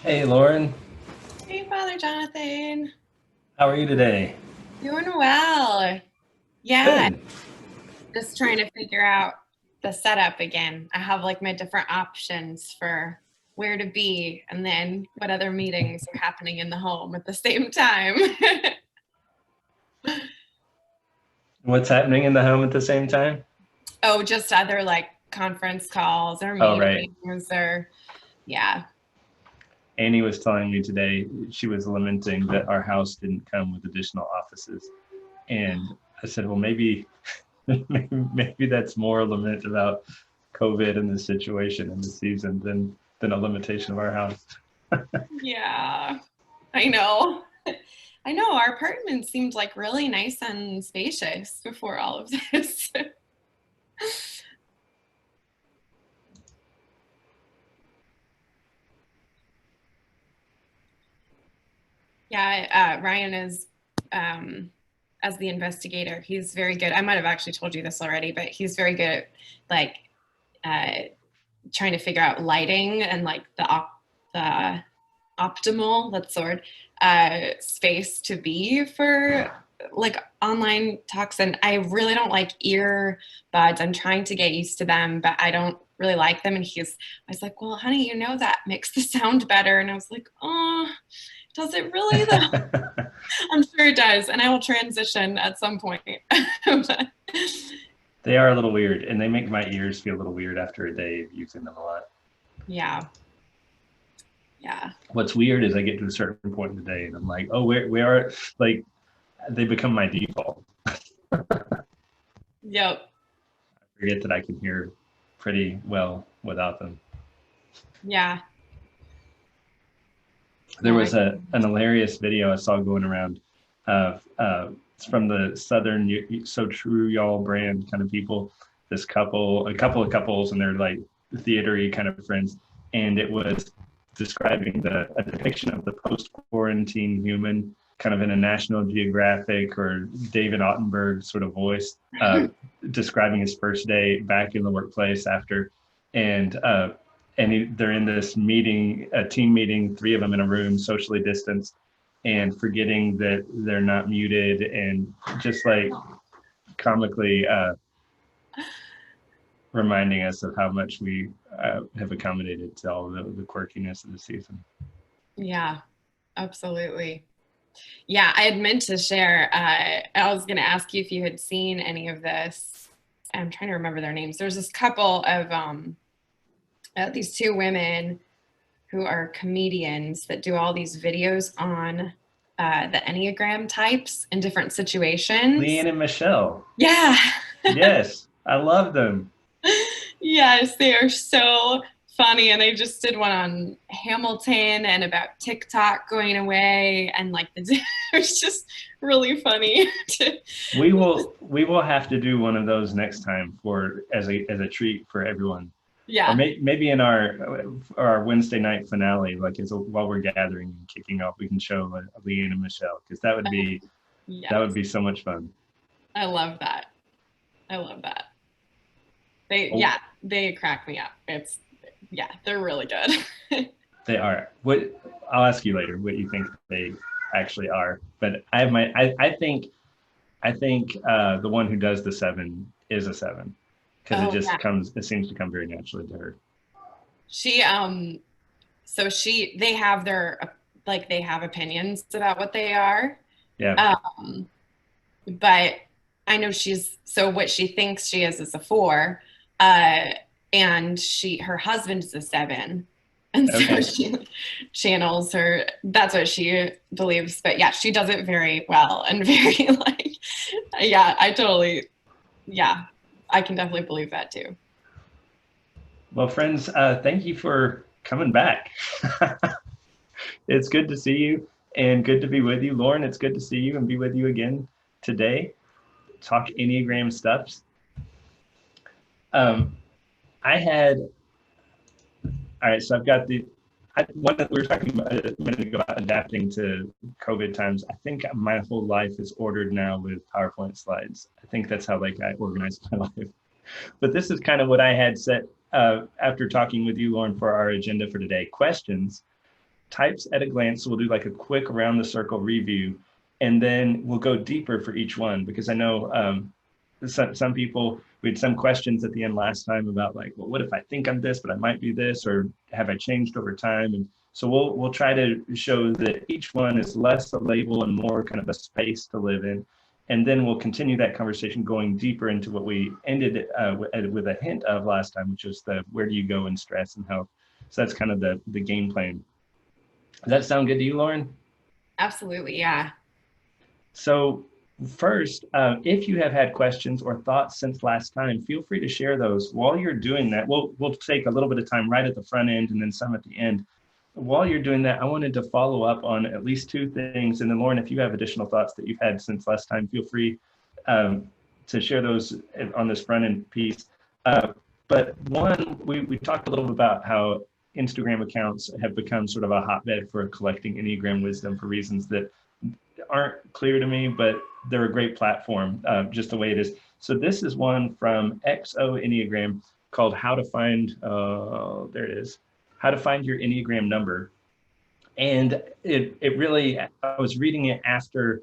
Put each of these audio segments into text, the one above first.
Hey, Lauren. Hey, Father Jonathan. How are you today? Doing well. Yeah, Good. just trying to figure out the setup again. I have like my different options for where to be and then what other meetings are happening in the home at the same time. What's happening in the home at the same time? Oh, just other like conference calls or Oh, right. meetings or yeah. Annie was telling me today she was lamenting that our house didn't come with additional offices. And I said, well, maybe, maybe that's more a lament about COVID and the situation and the season than a limitation of our house. Yeah. I know. I know our apartment seemed like really nice and spacious before all of this. Yeah, Ryan is, as the investigator, he's very good. I might have actually told you this already, but he's very good at like uh, trying to figure out lighting and like the optimal, that's the word, space to be for like online talks. And I really don't like earbuds. I'm trying to get used to them, but I don't really like them. And I was like, well, honey, you know that makes the sound better. And I was like, oh, does it really though? I'm sure it does, and I will transition at some point. But, They are a little weird, and they make my ears feel a little weird after a day of using them a lot. yeah, yeah, What's weird is I get to a certain point in the day and I'm like, oh, where are, like, they become my default. yep, Forget that I can hear pretty well without them. yeah. There No, was an hilarious video I saw going around of it's from the Southern So True Y'all brand kind of people. This couple, a couple of couples, and they're like theatery kind of friends, and it was describing a depiction of the post quarantine human, kind of in a National Geographic or David Attenborough sort of voice, describing his first day back in the workplace after, and they're in this meeting, a team meeting, three of them in a room, socially distanced, and forgetting that they're not muted, and just like comically reminding us of how much we have accommodated to all the quirkiness of the season. yeah, absolutely. Yeah, I had meant to share. I was going to ask you if you had seen any of this. I'm trying to remember their names. There's this couple of these two women who are comedians that do all these videos on the Enneagram types in different situations. Leanne and Michelle. Yeah. Yes, I love them. Yes, they are so funny. And they just did one on Hamilton and about TikTok going away. And like, it was just really funny. We will have to do one of those next time for as a treat for everyone, or Yeah. maybe in our Wednesday night finale, like while we're gathering and kicking off, we can show Leanne and Michelle, because that would Yes. be so much fun. I love that. I love that. Oh, They crack me up. They're really good. they are. What I'll ask you later what you think they actually are, but I think the one who does the seven is a seven, because Oh, yeah. it seems to come very naturally to her. She, they have they have opinions about what they are. Yeah. Um, but I know so what she thinks she is a four, uh, and her husband is a seven, and so Okay. she channels her. That's what she believes. But yeah, she does it very well and very like, yeah, yeah, I can definitely believe that too. Well, friends, thank you for coming back. It's good to see you and good to be with you. Lauren, it's good to see you and be with you again today. Talk Enneagram stuffs. Um, I had, all right, so I've got one that we were talking about a minute ago about adapting to COVID times. I think my whole life is ordered now with PowerPoint slides. I think that's how like I organize my life. But this is kind of what I had set after talking with you, Lauren, for our agenda for today. Questions types at a glance. So we'll do like a quick around the circle review, and then we'll go deeper for each one, because I know some people, we had some questions at the end last time about like, well, what if I think I'm this, but I might be this, or have I changed over time? And so we'll try to show that each one is less a label and more kind of a space to live in. And then we'll continue that conversation going deeper into what we ended with a hint of last time, which was the where do you go in stress and health. So that's kind of the game plan. Does that sound good to you, Lauren? Absolutely, yeah. So first, if you have had questions or thoughts since last time, feel free to share those. While you're doing that, we'll take a little bit of time right at the front end and then some at the end. While you're doing that, I wanted to follow up on at least two things. And then Lauren, if you have additional thoughts that you've had since last time, feel free to share those on this front end piece. But one, we talked a little bit about how Instagram accounts have become sort of a hotbed for collecting Enneagram wisdom for reasons that aren't clear to me, but they're a great platform, just the way it is. So this is one from XO Enneagram called How to Find, there it is, How to Find Your Enneagram Number. And it really, I was reading it after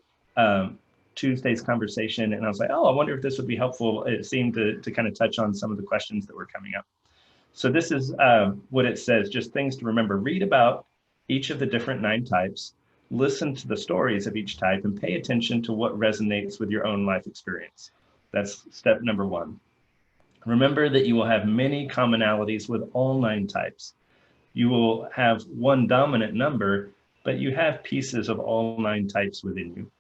Tuesday's conversation, and I was like, oh, I wonder if this would be helpful. It seemed to kind of touch on some of the questions that were coming up. So this is what it says, just things to remember. Read about each of the different 9 types, listen to the stories of each type, and pay attention to what resonates with your own life experience. That's step number 1. Remember that you will have many commonalities with all 9 types. You will have one dominant number, but you have pieces of all 9 types within you.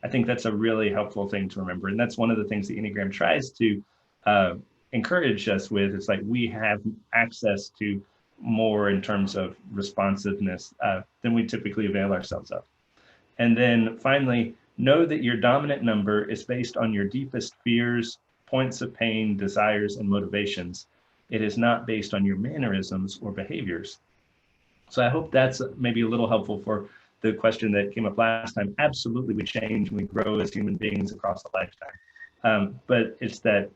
I think that's a really helpful thing to remember. And that's one of the things the Enneagram tries to encourage us with. It's like we have access to more in terms of responsiveness than we typically avail ourselves of. And then finally, know that your dominant number is based on your deepest fears, points of pain, desires, and motivations. It is not based on your mannerisms or behaviors. So I hope that's maybe a little helpful for the question that came up last time. Absolutely, we change and we grow as human beings across a lifetime. But it's that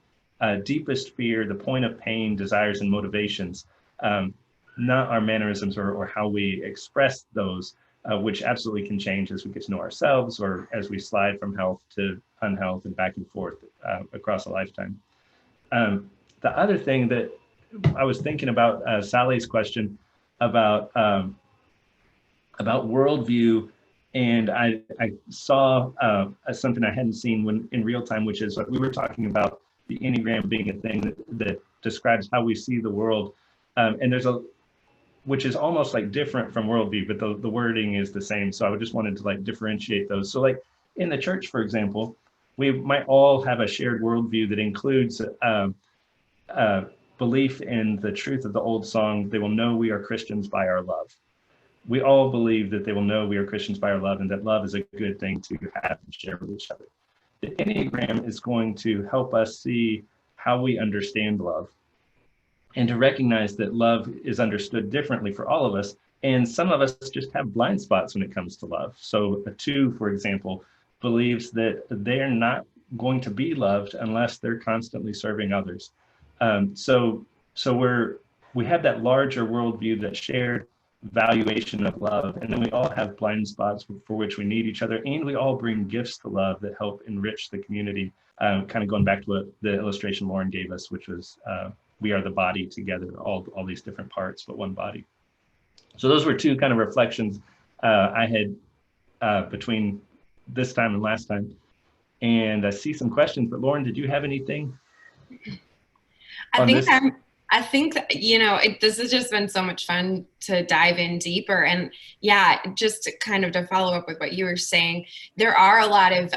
deepest fear, the point of pain, desires, and motivations, not our mannerisms or how we express those, which absolutely can change as we get to know ourselves or as we slide from health to unhealth and back and forth across a lifetime. The other thing that I was thinking about Sally's question about worldview, and I saw something I hadn't seen in real time, which is what we were talking about, the Enneagram being a thing that describes how we see the world. And there's which is almost like different from worldview, but the wording is the same. So I just wanted to like differentiate those. So like in the church, for example, we might all have a shared worldview that includes belief in the truth of the old song, they will know we are Christians by our love. We all believe that they will know we are Christians by our love, and that love is a good thing to have and share with each other. The Enneagram is going to help us see how we understand love and to recognize that love is understood differently for all of us. And some of us just have blind spots when it comes to love. So a 2, for example, believes that they're not going to be loved unless they're constantly serving others. So we have that larger worldview, that shared valuation of love, and then we all have blind spots for which we need each other, and we all bring gifts to love that help enrich the community. Kind of going back to what the illustration Lauren gave us, which was we are the body together, all these different parts, but one body. So those were 2 kind of reflections I had between this time and last time. And I see some questions, but Lauren, did you have anything? I think that, this has just been so much fun to dive in deeper. And yeah, just to follow up with what you were saying, there are a lot of,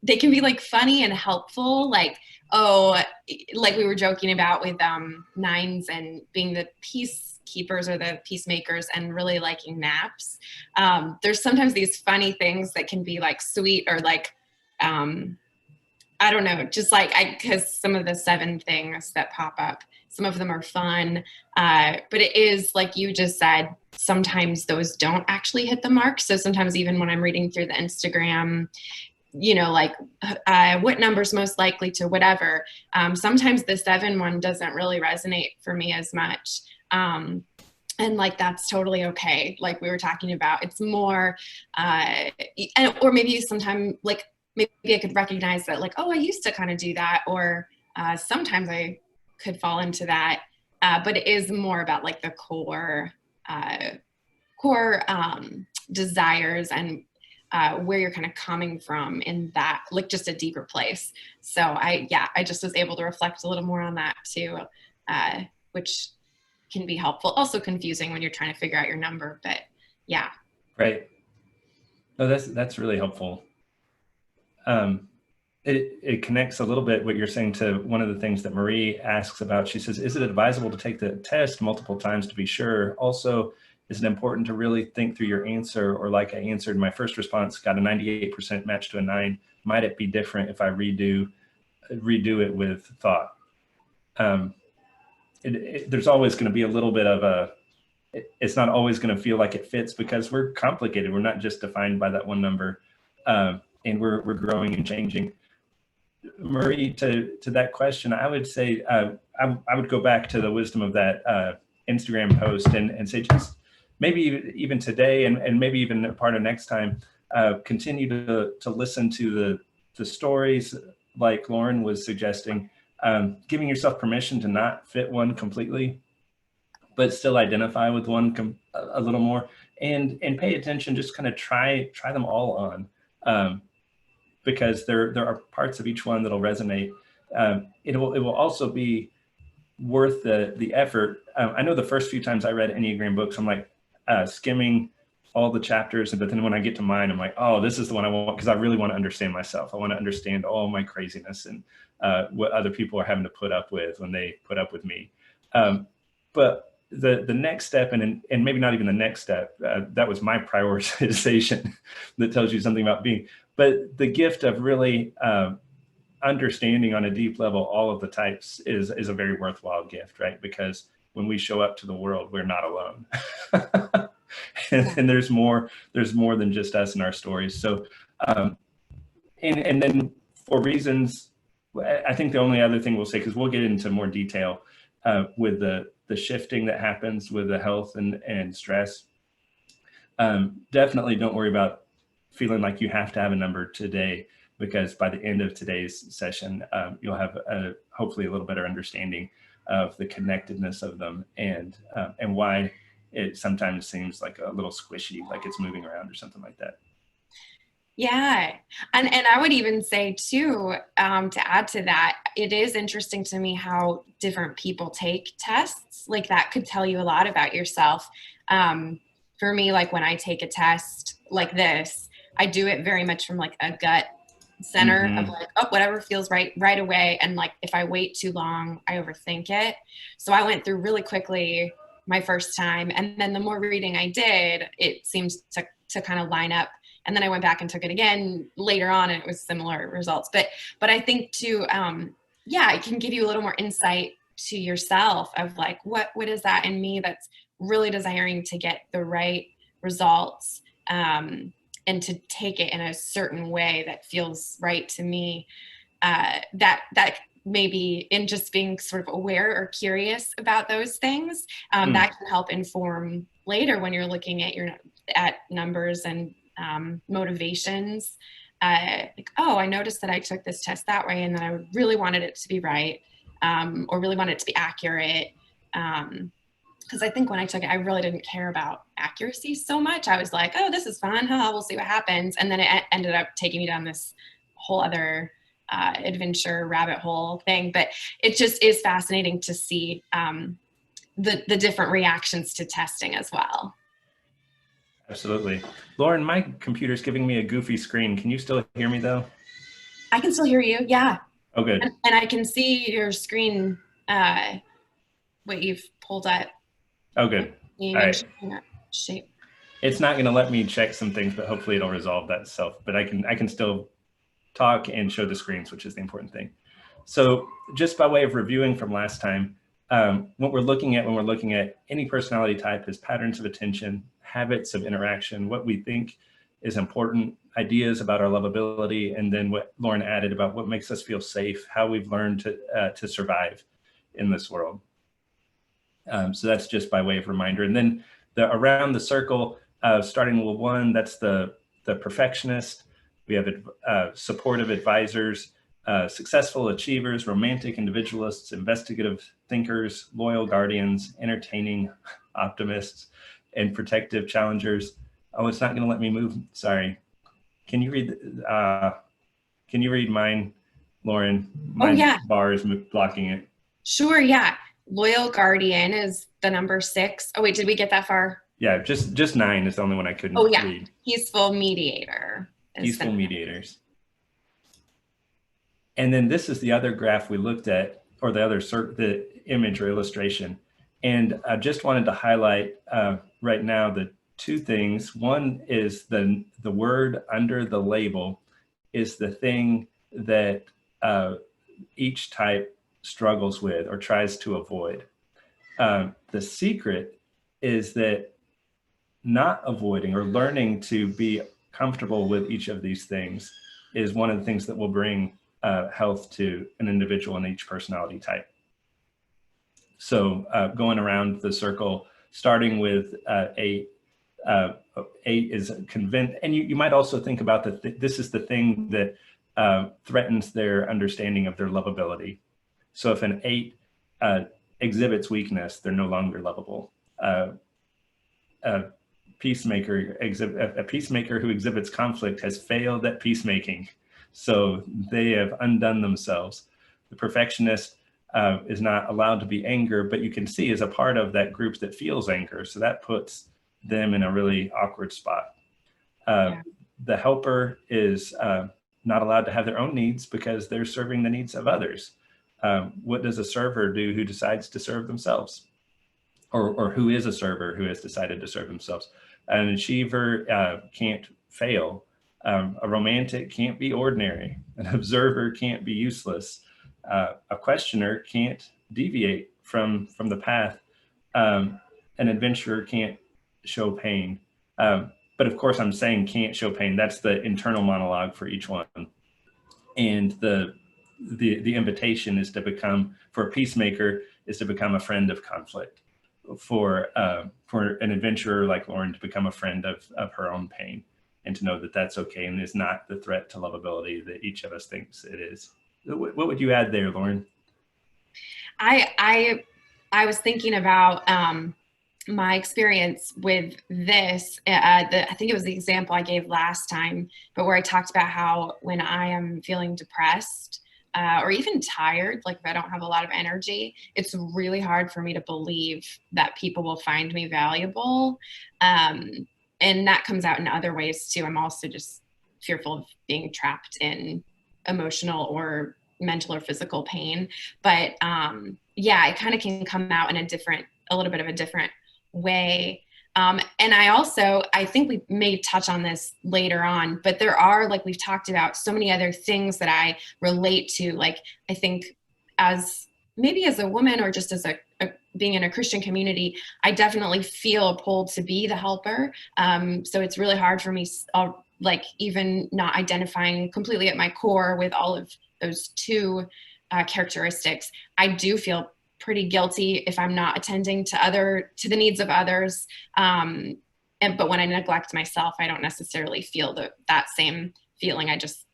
they can be like funny and helpful. Like we were joking about with 9s and being the peacekeepers or the peacemakers and really liking naps. There's sometimes these funny things that can be like sweet or like, I don't know, just like, because some of the 7 things that pop up, some of them are fun, but it is like you just said, sometimes those don't actually hit the mark. So sometimes even when I'm reading through the Instagram, what number's most likely to whatever, sometimes the 7 one doesn't really resonate for me as much. And And like, that's totally okay. Like we were talking about, it's more, or maybe sometime like, maybe I could recognize that like, oh, I used to kind of do that. Or sometimes I could fall into that. But it is more about like the core desires and where you're kind of coming from in that, like just a deeper place. So I just was able to reflect a little more on that too, which can be helpful. Also confusing when you're trying to figure out your number, but yeah. Right. No, that's really helpful. It connects a little bit what you're saying to one of the things that Marie asks about. She says, is it advisable to take the test multiple times to be sure? Also, is it important to really think through your answer? Or like I answered my first response, got a 98% match to a 9. Might it be different if I redo it with thought? There's always going to be a little bit of it's not always going to feel like it fits because we're complicated. We're not just defined by that one number, and we're growing and changing. Marie, to that question, I would say I would go back to the wisdom of that Instagram post and say just maybe even today and maybe even a part of next time, continue to listen to the stories like Lauren was suggesting, giving yourself permission to not fit one completely, but still identify with one a little more and pay attention, just kind of try them all on. Because there are parts of each one that'll resonate. It will also be worth the effort. I know the first few times I read Enneagram books, I'm like skimming all the chapters, but then when I get to mine, I'm like, oh, this is the one I want, because I really want to understand myself. I want to understand all my craziness and what other people are having to put up with when they put up with me. But the next step, and maybe not even the next step, that was my prioritization that tells you something about being. But the gift of really understanding on a deep level all of the types is a very worthwhile gift, right? Because when we show up to the world, we're not alone. and there's more than just us and our stories. So, and then for reasons, I think the only other thing we'll say, because we'll get into more detail with the shifting that happens with the health and stress, definitely don't worry about feeling like you have to have a number today, because by the end of today's session, you'll have hopefully a little better understanding of the connectedness of them and why it sometimes seems like a little squishy, like it's moving around or something like that. Yeah. And I would even say too, to add to that, it is interesting to me how different people take tests. Like that could tell you a lot about yourself. For me, like when I take a test like this, I do it very much from like a gut center of like, oh, whatever feels right away. And like, if I wait too long, I overthink it. So I went through really quickly my first time. And then the more reading I did, it seemed to kind of line up. And then I went back and took it again later on, and it was similar results. But I think too, it can give you a little more insight to yourself of like, what is that in me that's really desiring to get the right results, and to take it in a certain way that feels right to me. That maybe in just being sort of aware or curious about those things, that can help inform later when you're looking at numbers and motivations. Like, oh, I noticed that I took this test that way, and then I really wanted it to be right, or really wanted it to be accurate. Because I think when I took it, I really didn't care about accuracy so much. I was like, oh, this is fun. We'll see what happens. And then it ended up taking me down this whole other adventure rabbit hole thing. But it just is fascinating to see the different reactions to testing as well. Absolutely. Lauren, my computer's giving me a goofy screen. Can you still hear me though? I can still hear you. Yeah. Oh, good. And I can see your screen, what you've pulled up. Oh, good. All right. Shape. It's not going to let me check some things, but hopefully it'll resolve that self. But I can still talk and show the screens, which is the important thing. So just by way of reviewing from last time, what we're looking at when we're looking at any personality type is patterns of attention, habits of interaction, what we think is important, ideas about our lovability, and then what Lauren added about what makes us feel safe, how we've learned to survive in this world. So that's just by way of reminder. And then around the circle, starting with 1, that's the perfectionist. We have supportive advisors, successful achievers, romantic individualists, investigative thinkers, loyal guardians, entertaining optimists, and protective challengers. Oh, it's not going to let me move. Sorry. Can you read mine, Lauren? My bar is blocking it. Sure, yeah. Loyal guardian is the number 6. Oh wait, did we get that far? Yeah, just 9 is the only one I couldn't read. Peaceful mediator. Peaceful mediators. And then this is the other graph we looked at, or the image or illustration. And I just wanted to highlight right now the 2 things. One is the word under the label is the thing that each type struggles with or tries to avoid. The secret is that not avoiding or learning to be comfortable with each of these things is one of the things that will bring health to an individual in each personality type. So going around the circle, starting with 8, 8 is convene, and you might also think about that this is the thing that threatens their understanding of their lovability. So if an 8 exhibits weakness, they're no longer lovable. A peacemaker who exhibits conflict has failed at peacemaking. So they have undone themselves. The perfectionist is not allowed to be anger, but you can see is a part of that group that feels anger. So that puts them in a really awkward spot. The helper is not allowed to have their own needs because they're serving the needs of others. What does a server do who decides to serve themselves? Or who is a server who has decided to serve themselves? An achiever can't fail. A romantic can't be ordinary. An observer can't be useless. A questioner can't deviate from the path. An adventurer can't show pain. But of course, I'm saying can't show pain. That's the internal monologue for each one. And the invitation is to become, for a peacemaker, is to become a friend of conflict. For an adventurer like Lauren, to become a friend of her own pain, and to know that that's okay and is not the threat to lovability that each of us thinks it is. What would you add there, Lauren? I was thinking about my experience with this. I think it was the example I gave last time, but where I talked about how when I am feeling depressed or even tired, like if I don't have a lot of energy, it's really hard for me to believe that people will find me valuable. And that comes out in other ways too. I'm also just fearful of being trapped in emotional or mental or physical pain. But yeah, it kind of can come out in a little bit of a different way. And I think we may touch on this later on, but there are, like we've talked about, so many other things that I relate to. Like, I think as a woman or just as being in a Christian community, I definitely feel a pull to be the helper. So it's really hard for me, like even not identifying completely at my core with all of those 2 characteristics. I do feel pretty guilty if I'm not attending to the needs of others. But when I neglect myself, I don't necessarily feel that same feeling. I just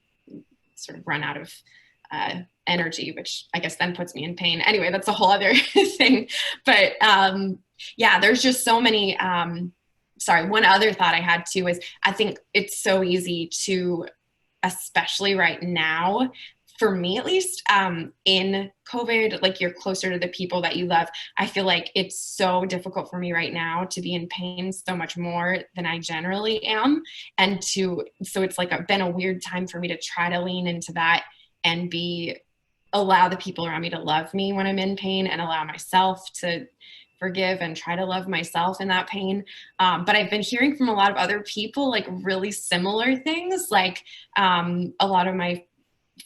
sort of run out of energy, which I guess then puts me in pain. Anyway, that's a whole other thing. But yeah, there's just so many. One other thought I had too is I think it's so easy to, especially right now, for me at least, in COVID, like you're closer to the people that you love. I feel like it's so difficult for me right now to be in pain so much more than I generally am. So it's like been a weird time for me to try to lean into that and allow the people around me to love me when I'm in pain, and allow myself to forgive and try to love myself in that pain. But I've been hearing from a lot of other people, like really similar things, like a lot of my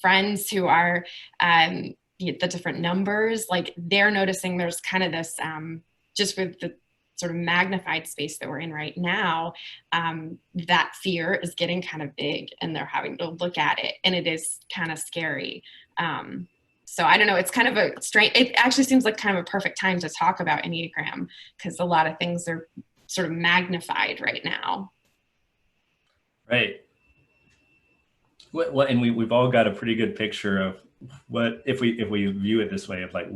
friends who are the different numbers, like they're noticing there's kind of this, just with the sort of magnified space that we're in right now, that fear is getting kind of big and they're having to look at it, and it is kind of scary. So I don't know, it's kind of a strange, it actually seems like kind of a perfect time to talk about Enneagram because a lot of things are sort of magnified right now. Right. Well, and we've all got a pretty good picture of what, if we view it this way, of like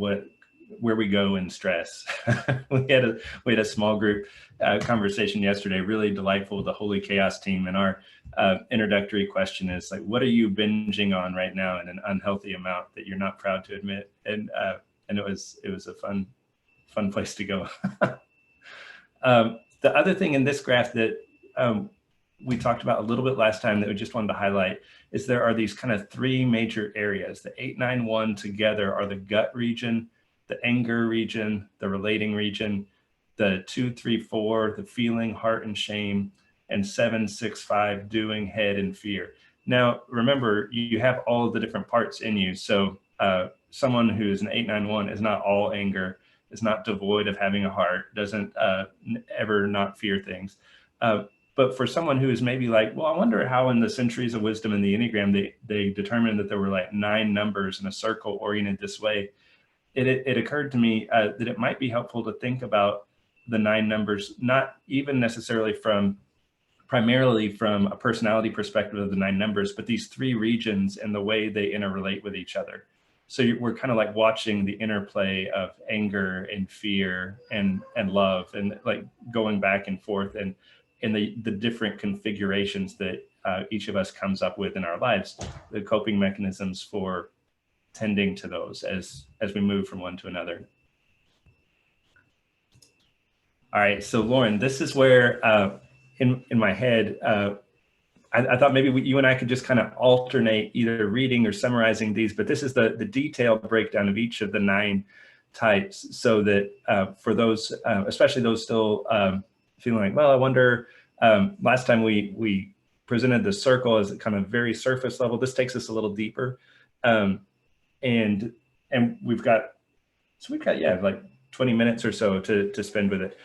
where we go in stress. we had a small group conversation yesterday, really delightful with the Holy Chaos team, and our introductory question is like, what are you binging on right now in an unhealthy amount that you're not proud to admit? And it was a fun place to go. The other thing in this graph that we talked about a little bit last time that we just wanted to highlight is there are these kind of three major areas. The 8, 9, 1 together are the gut region, the anger region, the relating region, the 2, 3, 4, the feeling, heart, and shame, and 7, 6, 5, doing, head, and fear. Now, remember, you have all of the different parts in you. So someone who's an 8, 9, 1 is not all anger, is not devoid of having a heart, doesn't ever not fear things. But for someone who is maybe like, well, I wonder how in the centuries of wisdom in the Enneagram, they determined that there were like 9 numbers in a circle oriented this way. It occurred to me that it might be helpful to think about the 9 numbers, not even necessarily primarily from a personality perspective of the 9 numbers, but these 3 regions and the way they interrelate with each other. So we're kind of like watching the interplay of anger and fear and love, and like going back and forth, and in the different configurations that each of us comes up with in our lives, the coping mechanisms for tending to those as we move from one to another. All right, so Lauren, this is where in my head, I thought maybe you and I could just kind of alternate either reading or summarizing these, but this is the detailed breakdown of each of the 9 types, so that for those, especially those still feeling like, well, I wonder, last time we presented the circle as a kind of very surface level. This takes us a little deeper. And we've got like 20 minutes or so to spend with it.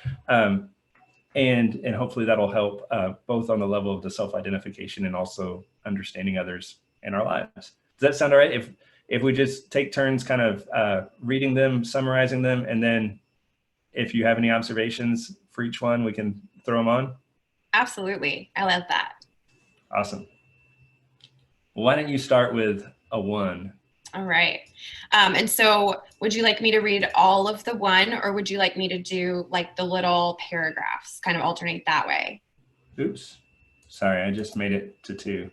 And hopefully that'll help both on the level of the self-identification and also understanding others in our lives. Does that sound all right? If we just take turns kind of reading them, summarizing them, and then if you have any observations for each one, we can throw them on? Absolutely. I love that. Awesome. Well, why don't you start with a 1? All right. And so would you like me to read all of the 1, or would you like me to do like the little paragraphs, kind of alternate that way? Oops. Sorry, I just made it to 2.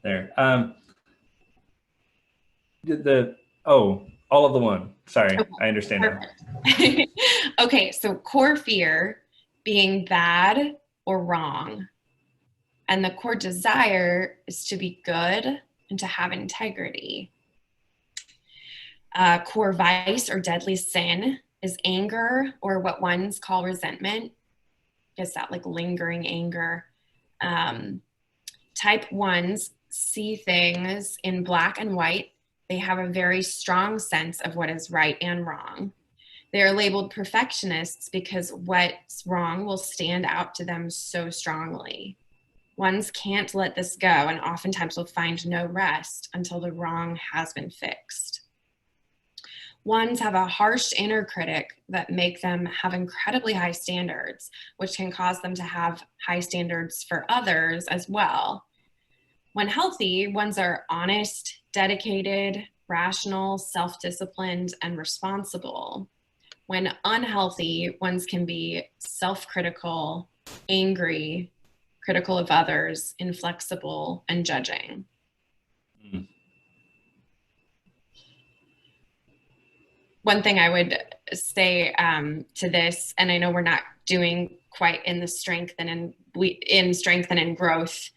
There. All of the 1. Sorry, okay. I understand now. Okay, so core fear being bad or wrong. And the core desire is to be good and to have integrity. Core vice or deadly sin is anger, or what ones call resentment. I guess that like lingering anger. Type 1s see things in black and white. They have a very strong sense of what is right and wrong. They are labeled perfectionists because what's wrong will stand out to them so strongly. Ones can't let this go, and oftentimes will find no rest until the wrong has been fixed. Ones have a harsh inner critic that make them have incredibly high standards, which can cause them to have high standards for others as well. When healthy, ones are honest, dedicated, rational, self-disciplined, and responsible. When unhealthy, ones can be self-critical, angry, critical of others, inflexible, and judging. Mm. One thing I would say to this, and I know we're not doing quite in the strength and in growth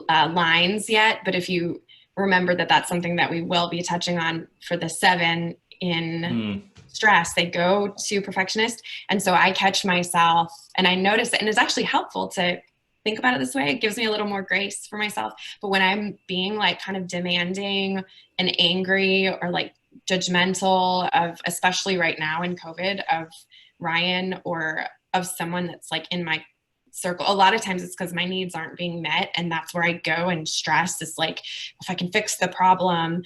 lines yet, but if you remember that that's something that we will be touching on for the 7 in stress, they go to perfectionist. And so I catch myself and I notice it, and it's actually helpful to think about it this way. It gives me a little more grace for myself. But when I'm being like kind of demanding and angry or like judgmental of, especially right now in COVID, of Ryan or of someone that's like in my circle, a lot of times it's because my needs aren't being met, and that's where I go and stress is like, if I can fix the problem.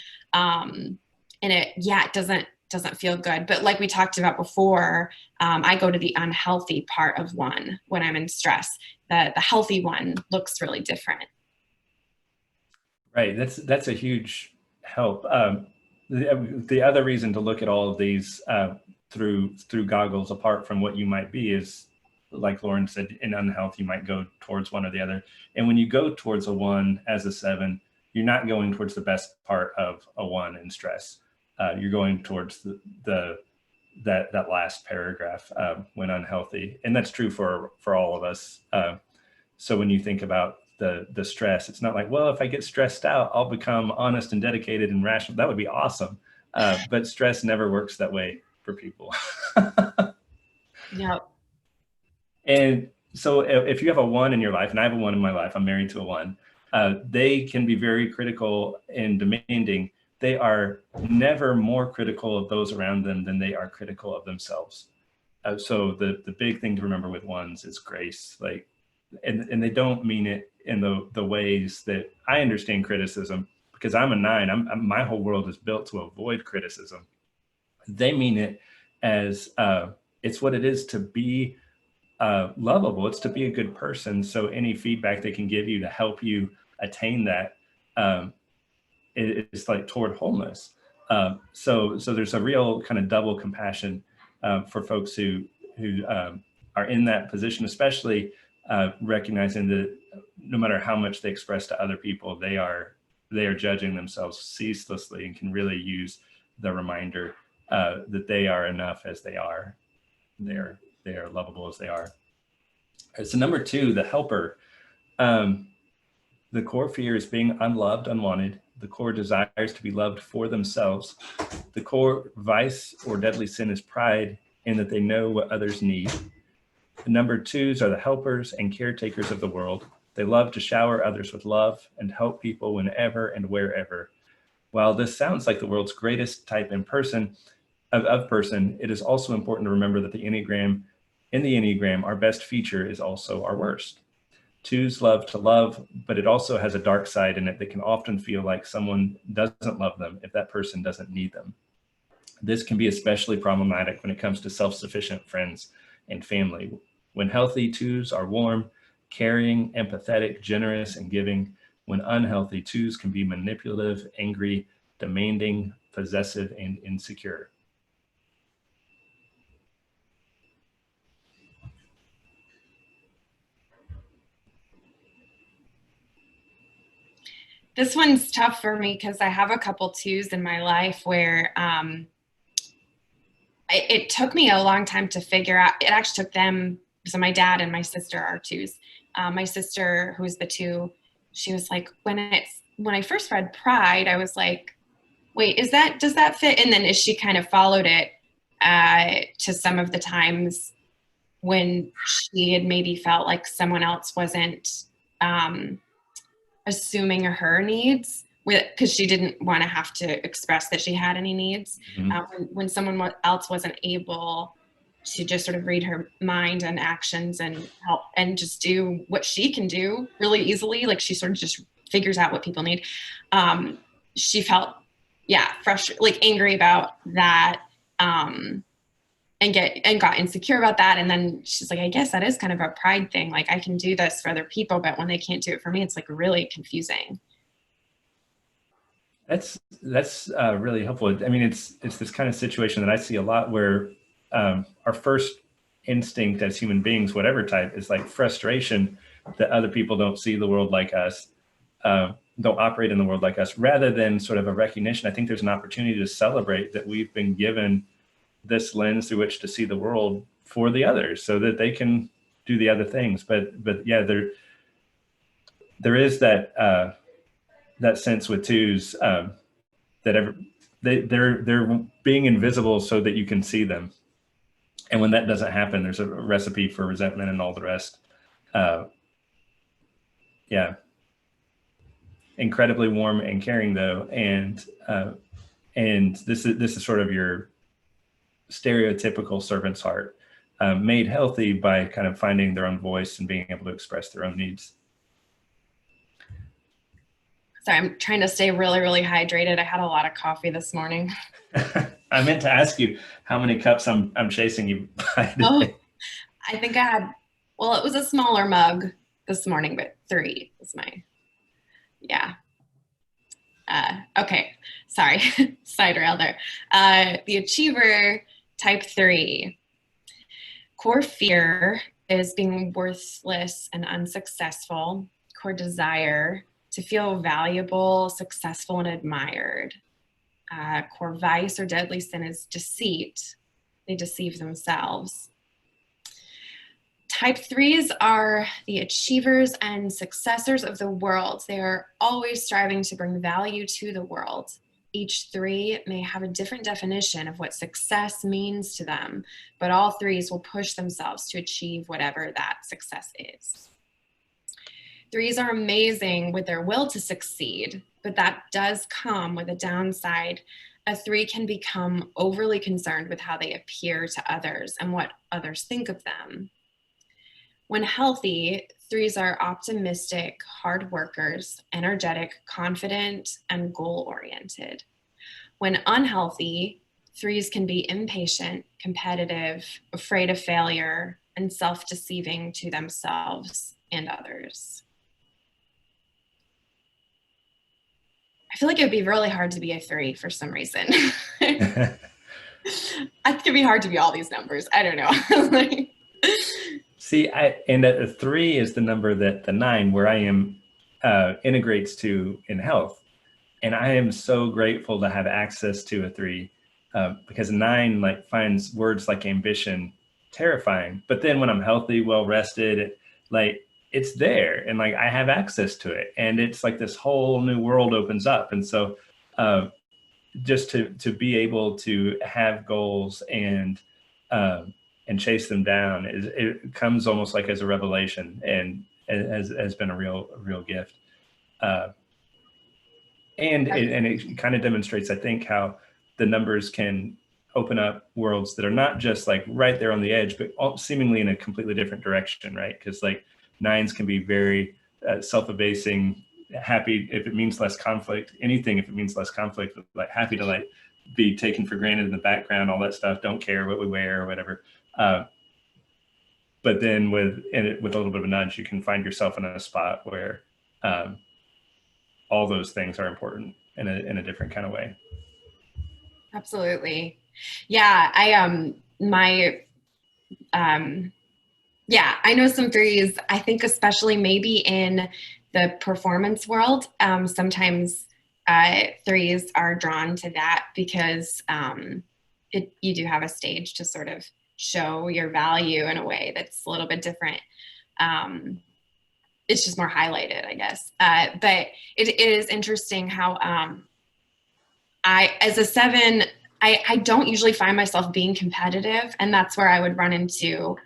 and it doesn't feel good. But like we talked about before, I go to the unhealthy part of 1 when I'm in stress. The healthy one looks really different. Right. That's a huge help. The other reason to look at all of these through goggles, apart from what you might be, is, like Lauren said, in unhealth, you might go towards one or the other. And when you go towards a 1 as a 7, you're not going towards the best part of a 1 in stress. You're going towards that last paragraph when unhealthy. And that's true for all of us. So when you think about the stress, it's not like, well, if I get stressed out, I'll become honest and dedicated and rational. That would be awesome. But stress never works that way for people. Yep. And so if you have a 1 in your life, and I have a 1 in my life, I'm married to a 1, they can be very critical and demanding. They are never more critical of those around them than they are critical of themselves. So the big thing to remember with 1s is grace. Like, and they don't mean it in the ways that I understand criticism, because I'm a 9. My whole world is built to avoid criticism. They mean it as it's what it is to be lovable. It's to be a good person. So any feedback they can give you to help you attain that is like toward wholeness. So there's a real kind of double compassion for folks who are in that position, especially recognizing that no matter how much they express to other people, they are judging themselves ceaselessly, and can really use the reminder that they are enough as they are. They are lovable as they are. So number 2, the helper. The core fear is being unloved, unwanted. The core desires to be loved for themselves. The core vice or deadly sin is pride, in that they know what others need. The number 2s are the helpers and caretakers of the world. They love to shower others with love and help people whenever and wherever. While this sounds like the world's greatest type of person, it is also important to remember that in the Enneagram, our best feature is also our worst. 2s love to love, but it also has a dark side in it that can often feel like someone doesn't love them if that person doesn't need them. This can be especially problematic when it comes to self-sufficient friends and family. When healthy, 2s are warm, caring, empathetic, generous, and giving. When unhealthy, 2s can be manipulative, angry, demanding, possessive, and insecure. This one's tough for me because I have a couple 2s in my life where it took me a long time to figure out. It actually took them. So my dad and my sister are 2s. My sister, who's the 2, she was like, when I first read Pride, I was like, wait, does that fit? And then as she kind of followed it to some of the times when she had maybe felt like someone else wasn't assuming her needs, because she didn't want to have to express that she had any needs. Mm-hmm. When someone else wasn't able to just sort of read her mind and actions and help and just do what she can do really easily, like she sort of just figures out what people need. She felt, frustrated, like angry about that, and got insecure about that. And then she's like, I guess that is kind of a pride thing. Like I can do this for other people, but when they can't do it for me, it's like really confusing. That's really helpful. I mean, it's this kind of situation that I see a lot where our first instinct as human beings, whatever type, is like frustration that other people don't see the world like us, don't operate in the world like us, rather than sort of a recognition. I think there's an opportunity to celebrate that we've been given this lens through which to see the world for the others, so that they can do the other things. But yeah, there is that sense with 2s that they're being invisible so that you can see them. And when that doesn't happen, there's a recipe for resentment and all the rest. Incredibly warm and caring though. And this is sort of your stereotypical servant's heart, made healthy by kind of finding their own voice and being able to express their own needs. Sorry, I'm trying to stay really, really hydrated. I had a lot of coffee this morning. I meant to ask you how many cups I'm chasing you by today. Oh, I think I had, well, it was a smaller mug this morning, but 3 was my, yeah. Okay, sorry, side rail there. The achiever, type 3. Core fear is being worthless and unsuccessful. Core desire, to feel valuable, successful, and admired. Core vice or deadly sin is deceit. They deceive themselves. Type 3s are the achievers and successors of the world. They are always striving to bring value to the world. Each 3 may have a different definition of what success means to them, but all 3s will push themselves to achieve whatever that success is. 3s are amazing with their will to succeed, but that does come with a downside. A 3 can become overly concerned with how they appear to others and what others think of them. When healthy, 3s are optimistic, hard workers, energetic, confident, and goal-oriented. When unhealthy, 3s can be impatient, competitive, afraid of failure, and self-deceiving to themselves and others. I feel like it would be really hard to be a 3 for some reason. It could be hard to be all these numbers. I don't know. See, and a 3 is the number that the 9, where I am, integrates to in health. And I am so grateful to have access to a 3, because 9 like finds words like ambition terrifying. But then when I'm healthy, well rested, like it's there, and like I have access to it, and it's like this whole new world opens up. And so, just to be able to have goals and chase them down, it comes almost like as a revelation, and has been a real gift. And it kind of demonstrates, I think, how the numbers can open up worlds that are not just like right there on the edge, but seemingly in a completely different direction, right? Because like 9s can be very self-abasing, happy if it means less conflict, anything if it means less conflict, like happy to like be taken for granted in the background, all that stuff, don't care what we wear or whatever. But then with a little bit of a nudge, you can find yourself in a spot where all those things are important in a different kind of way. Absolutely. Yeah. I know some 3s. I think especially maybe in the performance world, sometimes 3s are drawn to that because you do have a stage to sort of show your value in a way that's a little bit different. It's just more highlighted, I guess. But it is interesting how as a 7, I don't usually find myself being competitive, and that's where I would run into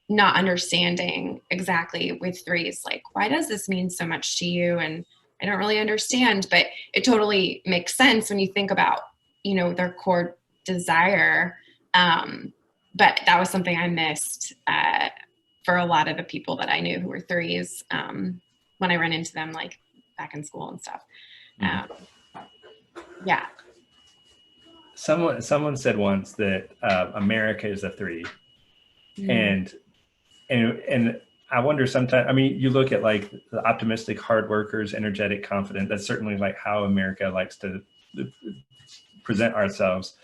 not understanding exactly with 3s, like, why does this mean so much to you? And I don't really understand, but it totally makes sense when you think about, their core desire. But that was something I missed for a lot of the people that I knew who were 3s when I ran into them, like back in school and stuff. Yeah. Someone said once that America is a 3, and I wonder sometimes. I mean, you look at like the optimistic, hard workers, energetic, confident. That's certainly like how America likes to present ourselves,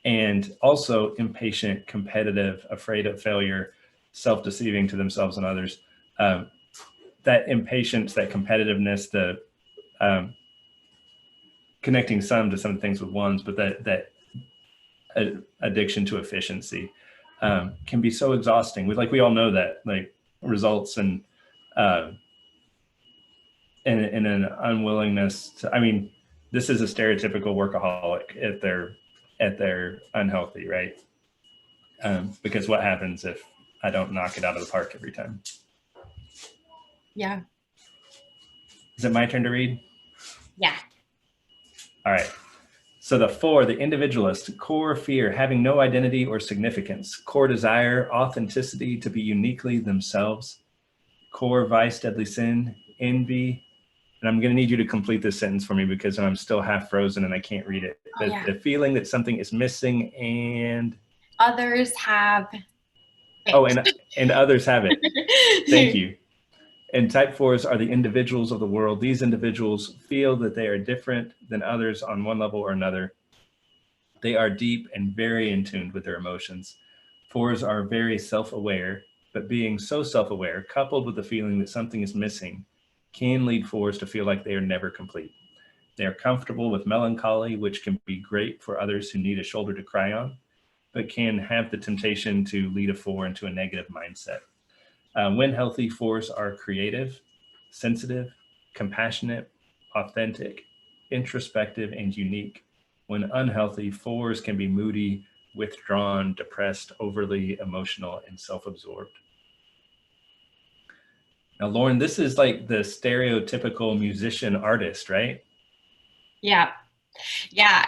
and also impatient, competitive, afraid of failure, self-deceiving to themselves and others. That impatience, that competitiveness, the connecting some to some things with 1s, but that addiction to efficiency can be so exhausting. We all know that, like, results in an unwillingness to, I mean, this is a stereotypical workaholic if they're unhealthy, right? Because what happens if I don't knock it out of the park every time? Yeah. Is it my turn to read? Yeah. All right. So the 4, the individualist, core fear, having no identity or significance, core desire, authenticity, to be uniquely themselves, core vice, deadly sin, envy, and I'm going to need you to complete this sentence for me because I'm still half frozen and I can't read it. Oh, yeah. The feeling that something is missing and others have it. Oh, and others have it. Thank you. And type 4s are the individuals of the world. These individuals feel that they are different than others on one level or another. They are deep and very in tune with their emotions. 4s are very self-aware, but being so self-aware, coupled with the feeling that something is missing, can lead 4s to feel like they are never complete. They are comfortable with melancholy, which can be great for others who need a shoulder to cry on, but can have the temptation to lead a 4 into a negative mindset. When healthy, 4s are creative, sensitive, compassionate, authentic, introspective, and unique. When unhealthy, 4s can be moody, withdrawn, depressed, overly emotional, and self-absorbed. Now, Lauren, this is like the stereotypical musician artist, right? Yeah.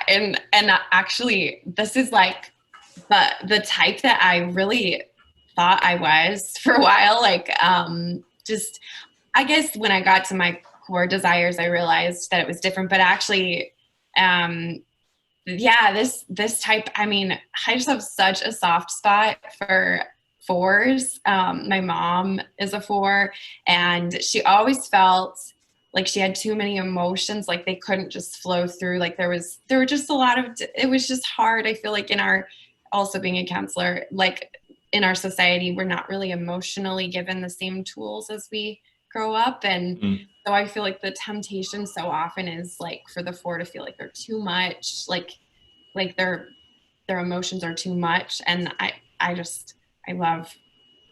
And actually, this is like the type that I really thought I was for a while. Like, just, I guess when I got to my core desires, I realized that it was different, but actually, yeah, this type, I mean, I just have such a soft spot for 4s. My mom is a 4, and she always felt like she had too many emotions, like they couldn't just flow through. Like there were just a lot of, it was just hard. I feel like in our, also being a counselor, like in our society, we're not really emotionally given the same tools as we grow up. And so I feel like the temptation so often is like for the 4 to feel like they're too much, like their emotions are too much. And I love,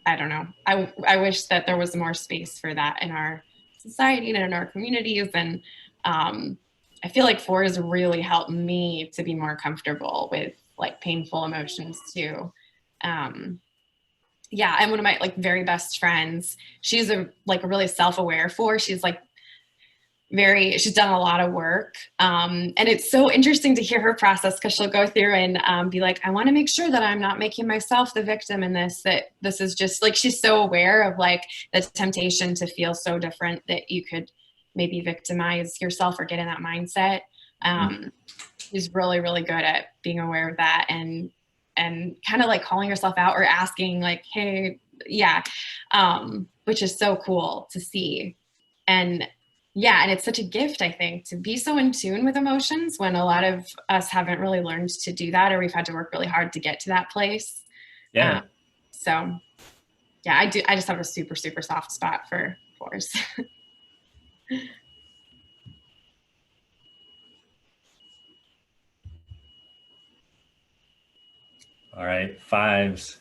I don't know. I wish that there was more space for that in our society and in our communities. And I feel like 4s really helped me to be more comfortable with like painful emotions too. Yeah, and one of my like very best friends, she's a really self-aware 4. She's like she's done a lot of work. And it's so interesting to hear her process, because she'll go through and be like, I want to make sure that I'm not making myself the victim in this, that this is just like, she's so aware of like the temptation to feel so different that you could maybe victimize yourself or get in that mindset. She's really, really good at being aware of that and kind of like calling yourself out or asking like, hey, yeah, which is so cool to see. And yeah, and it's such a gift, I think, to be so in tune with emotions when a lot of us haven't really learned to do that, or we've had to work really hard to get to that place. Yeah. So yeah, I just have a super, super soft spot for 4s. All right, 5s.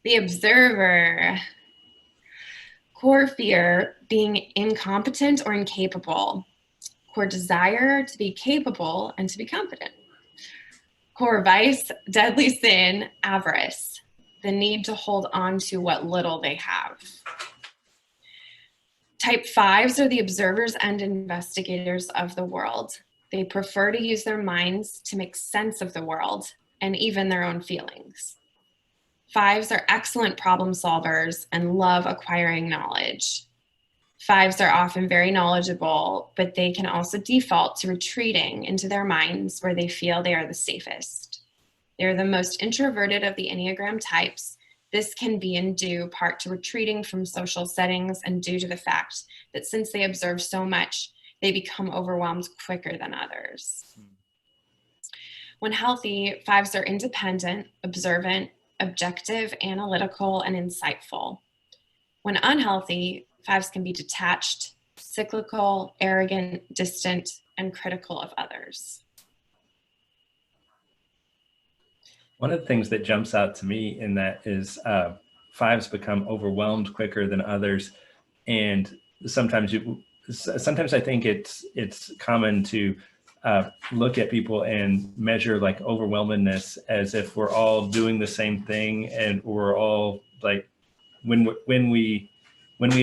The observer. Core fear, being incompetent or incapable. Core desire, to be capable and to be competent. Core vice, deadly sin, avarice, the need to hold on to what little they have. Type 5s are the observers and investigators of the world. They prefer to use their minds to make sense of the world and even their own feelings. 5s are excellent problem solvers and love acquiring knowledge. 5s are often very knowledgeable, but they can also default to retreating into their minds where they feel they are the safest. They're the most introverted of the Enneagram types. This can be in due part to retreating from social settings and due to the fact that since they observe so much, they become overwhelmed quicker than others. When healthy, 5s are independent, observant, objective, analytical, and insightful. When unhealthy, 5s can be detached, cyclical, arrogant, distant, and critical of others. One of the things that jumps out to me in that is 5s become overwhelmed quicker than others. And sometimes I think it's common to look at people and measure like overwhelmedness as if we're all doing the same thing, and we're all like, when we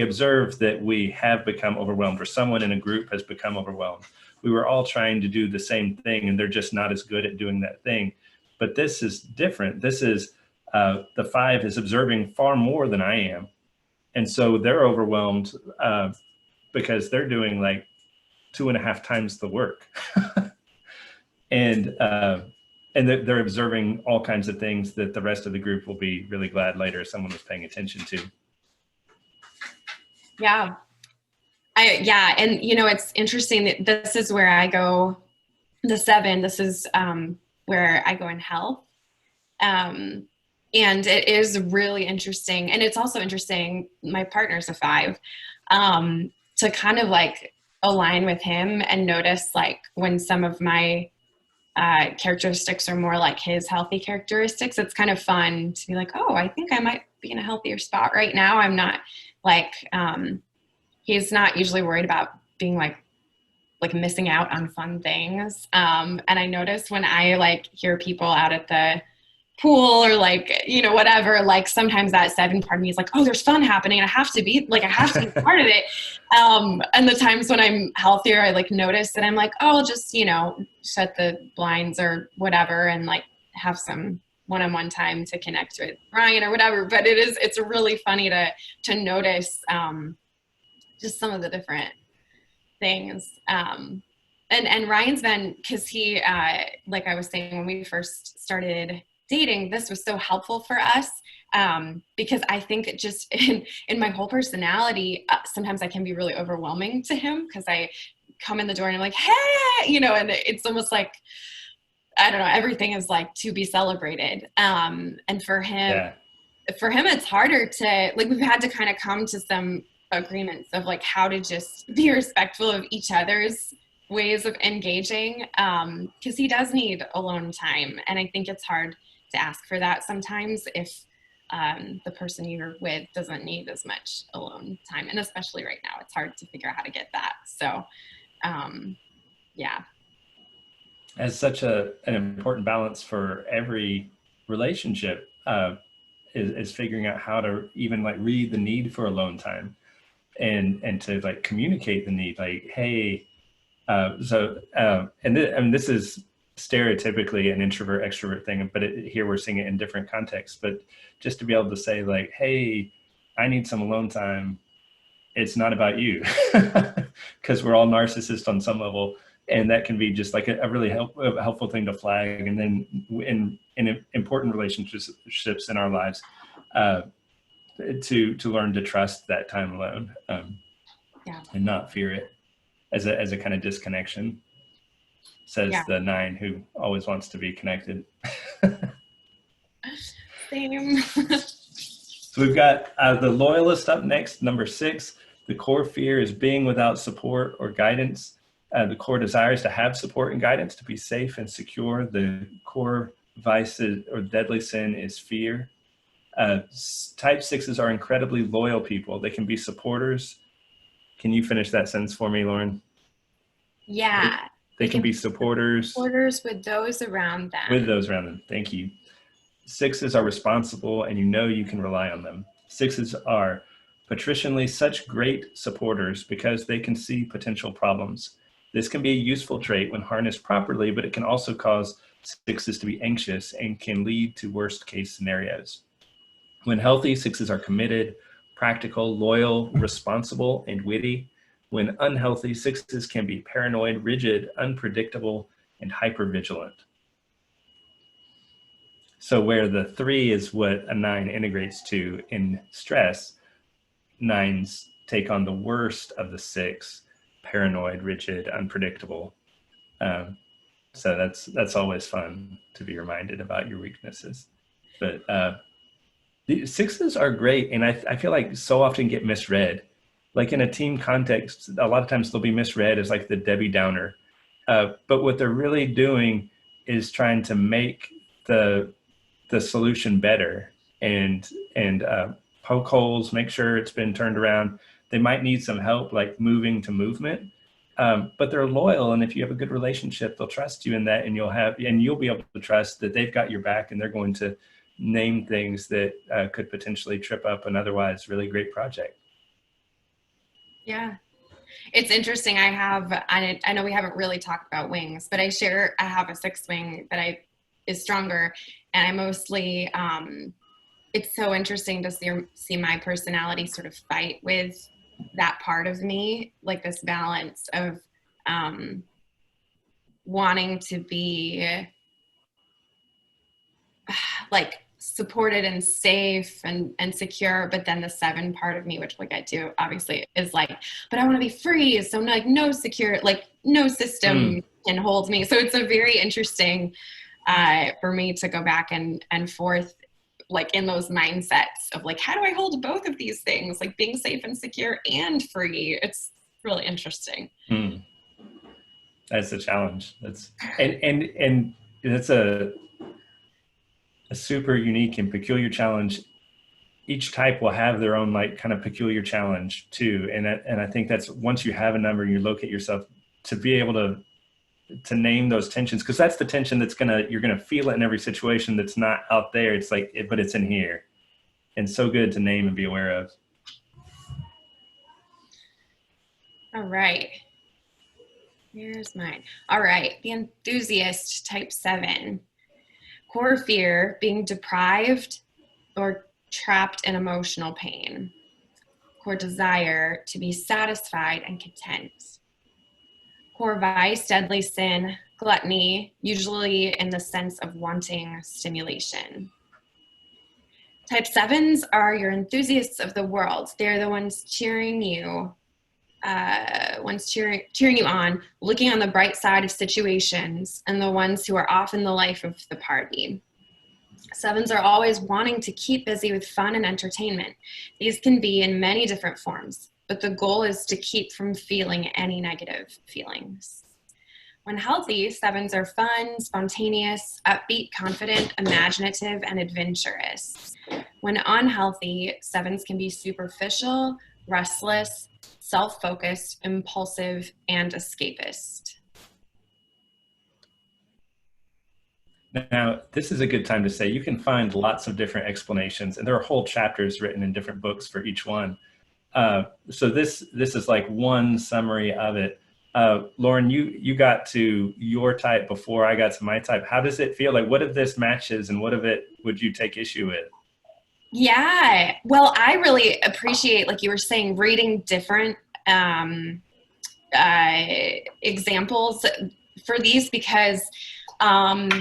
observe that we have become overwhelmed, or someone in a group has become overwhelmed, we were all trying to do the same thing and they're just not as good at doing that thing. But this is different. This is the 5 is observing far more than I am, and so they're overwhelmed, but because they're doing like 2.5 times the work. And they're observing all kinds of things that the rest of the group will be really glad later someone was paying attention to. Yeah. And it's interesting that this is where I go, the 7, this is where I go in health. And it is really interesting. And it's also interesting, my partner's a 5, to kind of like align with him and notice like when some of my characteristics are more like his healthy characteristics. It's kind of fun to be like, oh, I think I might be in a healthier spot right now. I'm not like, he's not usually worried about being like missing out on fun things. And I notice when I like hear people out at the pool or like, whatever, like sometimes that 7 part of me is like, oh, there's fun happening. And I have to be part of it. And the times when I'm healthier, I like notice that I'm like, oh, I'll just, shut the blinds or whatever. And like have some one-on-one time to connect with Ryan or whatever. But it's really funny to notice, just some of the different things. And Ryan's been, cause he, like I was saying, when we first started dating, this was so helpful for us, because I think it just in my whole personality, sometimes I can be really overwhelming to him because I come in the door and I'm like, hey, and it's almost like, I don't know, everything is like to be celebrated. And for him, it's harder to, like, we've had to kind of come to some agreements of like how to just be respectful of each other's ways of engaging, because he does need alone time. And I think it's hard to ask for that sometimes if the person you're with doesn't need as much alone time. And especially right now, it's hard to figure out how to get that. So, yeah. As such an important balance for every relationship, is figuring out how to even like read the need for alone time and to like communicate the need, like, hey, this is stereotypically an introvert extrovert thing, but here we're seeing it in different contexts. But just to be able to say like, hey, I need some alone time. It's not about you, because we're all narcissists on some level, and that can be just like a really helpful thing to flag. And then in important relationships in our lives, to learn to trust that time alone, and not fear it as a kind of disconnection, says the 9 who always wants to be connected. Same. So we've got the Loyalist up next, number 6. The core fear is being without support or guidance. The core desires to have support and guidance to be safe and secure. The core vice or deadly sin is fear. Type 6s are incredibly loyal people. They can be supporters. Can you finish that sentence for me, Lauren? Yeah. They can be supporters. Supporters with those around them. With those around them. Thank you. 6s are responsible, and you can rely on them. 6s are patricianly such great supporters because they can see potential problems. This can be a useful trait when harnessed properly, but it can also cause 6s to be anxious and can lead to worst case scenarios. When healthy, 6s are committed, practical, loyal, responsible, and witty. When unhealthy, 6s can be paranoid, rigid, unpredictable, and hypervigilant. So where the 3 is what a 9 integrates to in stress, 9s take on the worst of the 6, paranoid, rigid, unpredictable. So that's always fun to be reminded about your weaknesses. But the 6s are great, and I feel like so often get misread. Like in a team context, a lot of times they'll be misread as like the Debbie Downer. But what they're really doing is trying to make the solution better and poke holes, make sure it's been turned around. They might need some help, like moving to movement, but they're loyal. And if you have a good relationship, they'll trust you in that, and you'll be able to trust that they've got your back, and they're going to name things that could potentially trip up an otherwise really great project. Yeah. It's interesting. I know we haven't really talked about wings, but I have a 6 wing that is stronger, and I mostly, it's so interesting to see my personality sort of fight with that part of me, like this balance of wanting to be like supported and safe and secure, but then the 7 part of me, which we'll get to obviously, is like, but I want to be free, so like no secure, like no system can hold me. So it's a very interesting for me to go back and forth, like in those mindsets of like, how do I hold both of these things, like being safe and secure and free? It's really interesting. That's a challenge. That's and that's a super unique and peculiar challenge. Each type will have their own like kind of peculiar challenge too. And I think that's, once you have a number, you locate yourself, to be able to name those tensions, because that's the tension that's you're gonna feel it in every situation that's not out there. It's like, but it's in here, and so good to name and be aware of. All right. Here's mine. All right. The Enthusiast, type 7. Core fear, being deprived or trapped in emotional pain. Core desire, to be satisfied and content. Core vice, deadly sin, gluttony, usually in the sense of wanting stimulation. Type 7s are your enthusiasts of the world. They're the ones cheering you cheering you on, looking on the bright side of situations, and the ones who are often the life of the party. 7s are always wanting to keep busy with fun and entertainment. These can be in many different forms, but the goal is to keep from feeling any negative feelings. When healthy, 7s are fun, spontaneous, upbeat, confident, imaginative, and adventurous. When unhealthy, 7s can be superficial, restless, self-focused, impulsive, and escapist. Now, this is a good time to say you can find lots of different explanations, and there are whole chapters written in different books for each one. So this is like one summary of it. Lauren, you got to your type before I got to my type. How does it feel? Like, what of this matches and what of it would you take issue with? Yeah, well, I really appreciate, like you were saying, reading different examples for these, because I've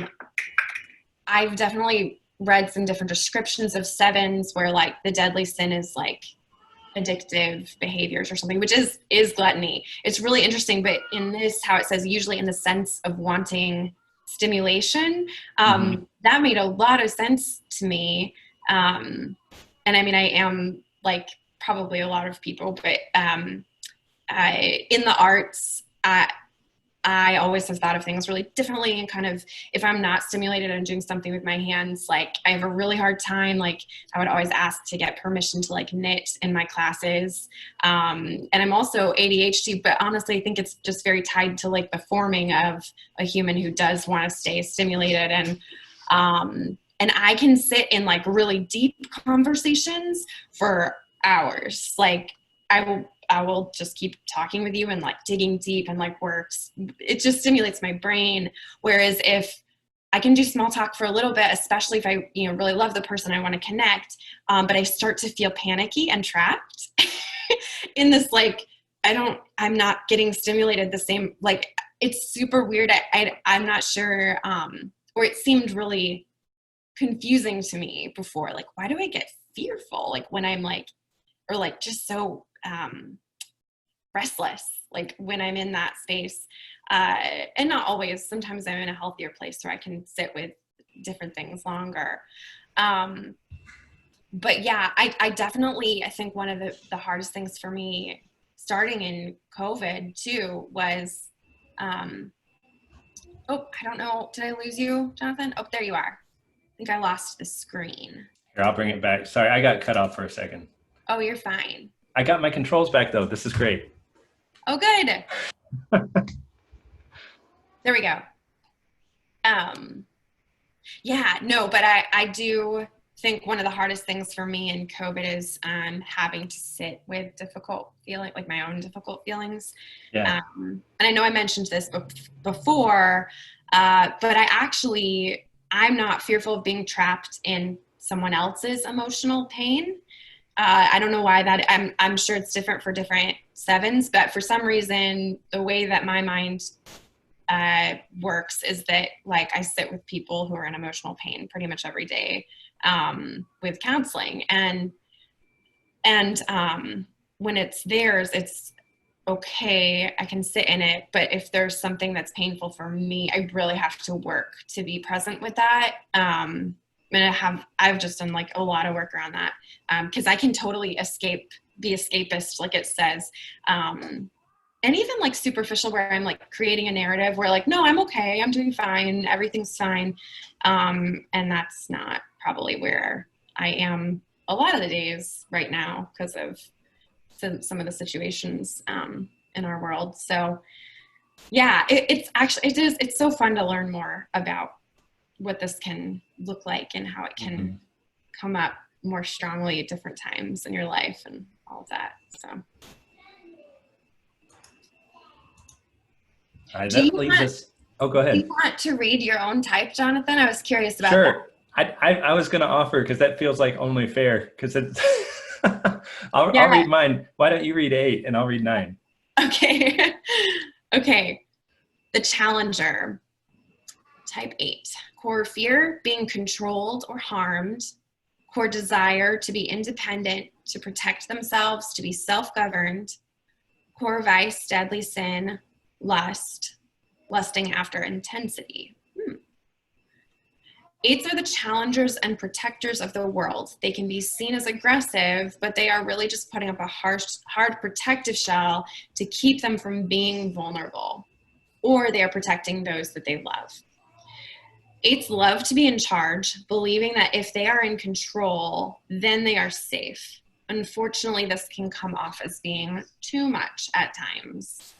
definitely read some different descriptions of 7s where like the deadly sin is like addictive behaviors or something, which is gluttony. It's really interesting, but in this, how it says usually in the sense of wanting stimulation, that made a lot of sense to me. And I mean, I am like probably a lot of people, but in the arts, I always have thought of things really differently, and kind of, if I'm not stimulated and doing something with my hands, like I have a really hard time. Like I would always ask to get permission to like knit in my classes. And I'm also ADHD, but honestly, I think it's just very tied to like the forming of a human who does want to stay stimulated. And I can sit in like really deep conversations for hours. Like I will just keep talking with you and like digging deep and like works. It just stimulates my brain. Whereas if I can do small talk for a little bit, especially if I, really love the person I want to connect, but I start to feel panicky and trapped in this, like, I'm not getting stimulated the same, like, it's super weird. I'm not sure, or it seemed really confusing to me before. Like, why do I get fearful? Like when I'm like, or like just so, restless, like when I'm in that space, and not always. Sometimes I'm in a healthier place where I can sit with different things longer. But yeah, I definitely, I think one of the hardest things for me starting in COVID too was, I don't know. Did I lose you, Jonathan? Oh, there you are. I think I lost the screen. Here, I'll bring it back. Sorry, I got cut off for a second. Oh, you're fine. I got my controls back though. This is great. Oh, good. There we go. Yeah, no, but I do think one of the hardest things for me in COVID is having to sit with difficult feeling, like my own difficult feelings. Yeah. And I know I mentioned this before, but I'm not fearful of being trapped in someone else's emotional pain. I don't know why that, I'm sure it's different for different sevens, but for some reason, the way that my mind works is that like I sit with people who are in emotional pain pretty much every day with counseling, and when it's theirs, it's okay, I can sit in it, but if there's something that's painful for me, I really have to work to be present with that. And I've just done like a lot of work around that, because I can totally be escapist, like it says, and even like superficial, where I'm like creating a narrative where like, no, I'm okay, I'm doing fine, everything's fine, and that's not probably where I am a lot of the days right now because of some of the situations in our world. So yeah, it's so fun to learn more about what this can look like and how it can come up more strongly at different times in your life and all of that. So Go ahead. Do you want to read your own type, Jonathan? I was curious about Sure. I was going to offer, because that feels like only fair, because it's I'll read mine. Why don't you read 8 and I'll read 9? Okay. Okay. The Challenger, type 8. Core fear, being controlled or harmed. Core desire, to be independent, to protect themselves, to be self-governed. Core vice, deadly sin, lust, lusting after intensity. 8s are the challengers and protectors of the world. They can be seen as aggressive, but they are really just putting up a hard protective shell to keep them from being vulnerable, or they are protecting those that they love. 8s love to be in charge, believing that if they are in control, then they are safe. Unfortunately, this can come off as being too much at times.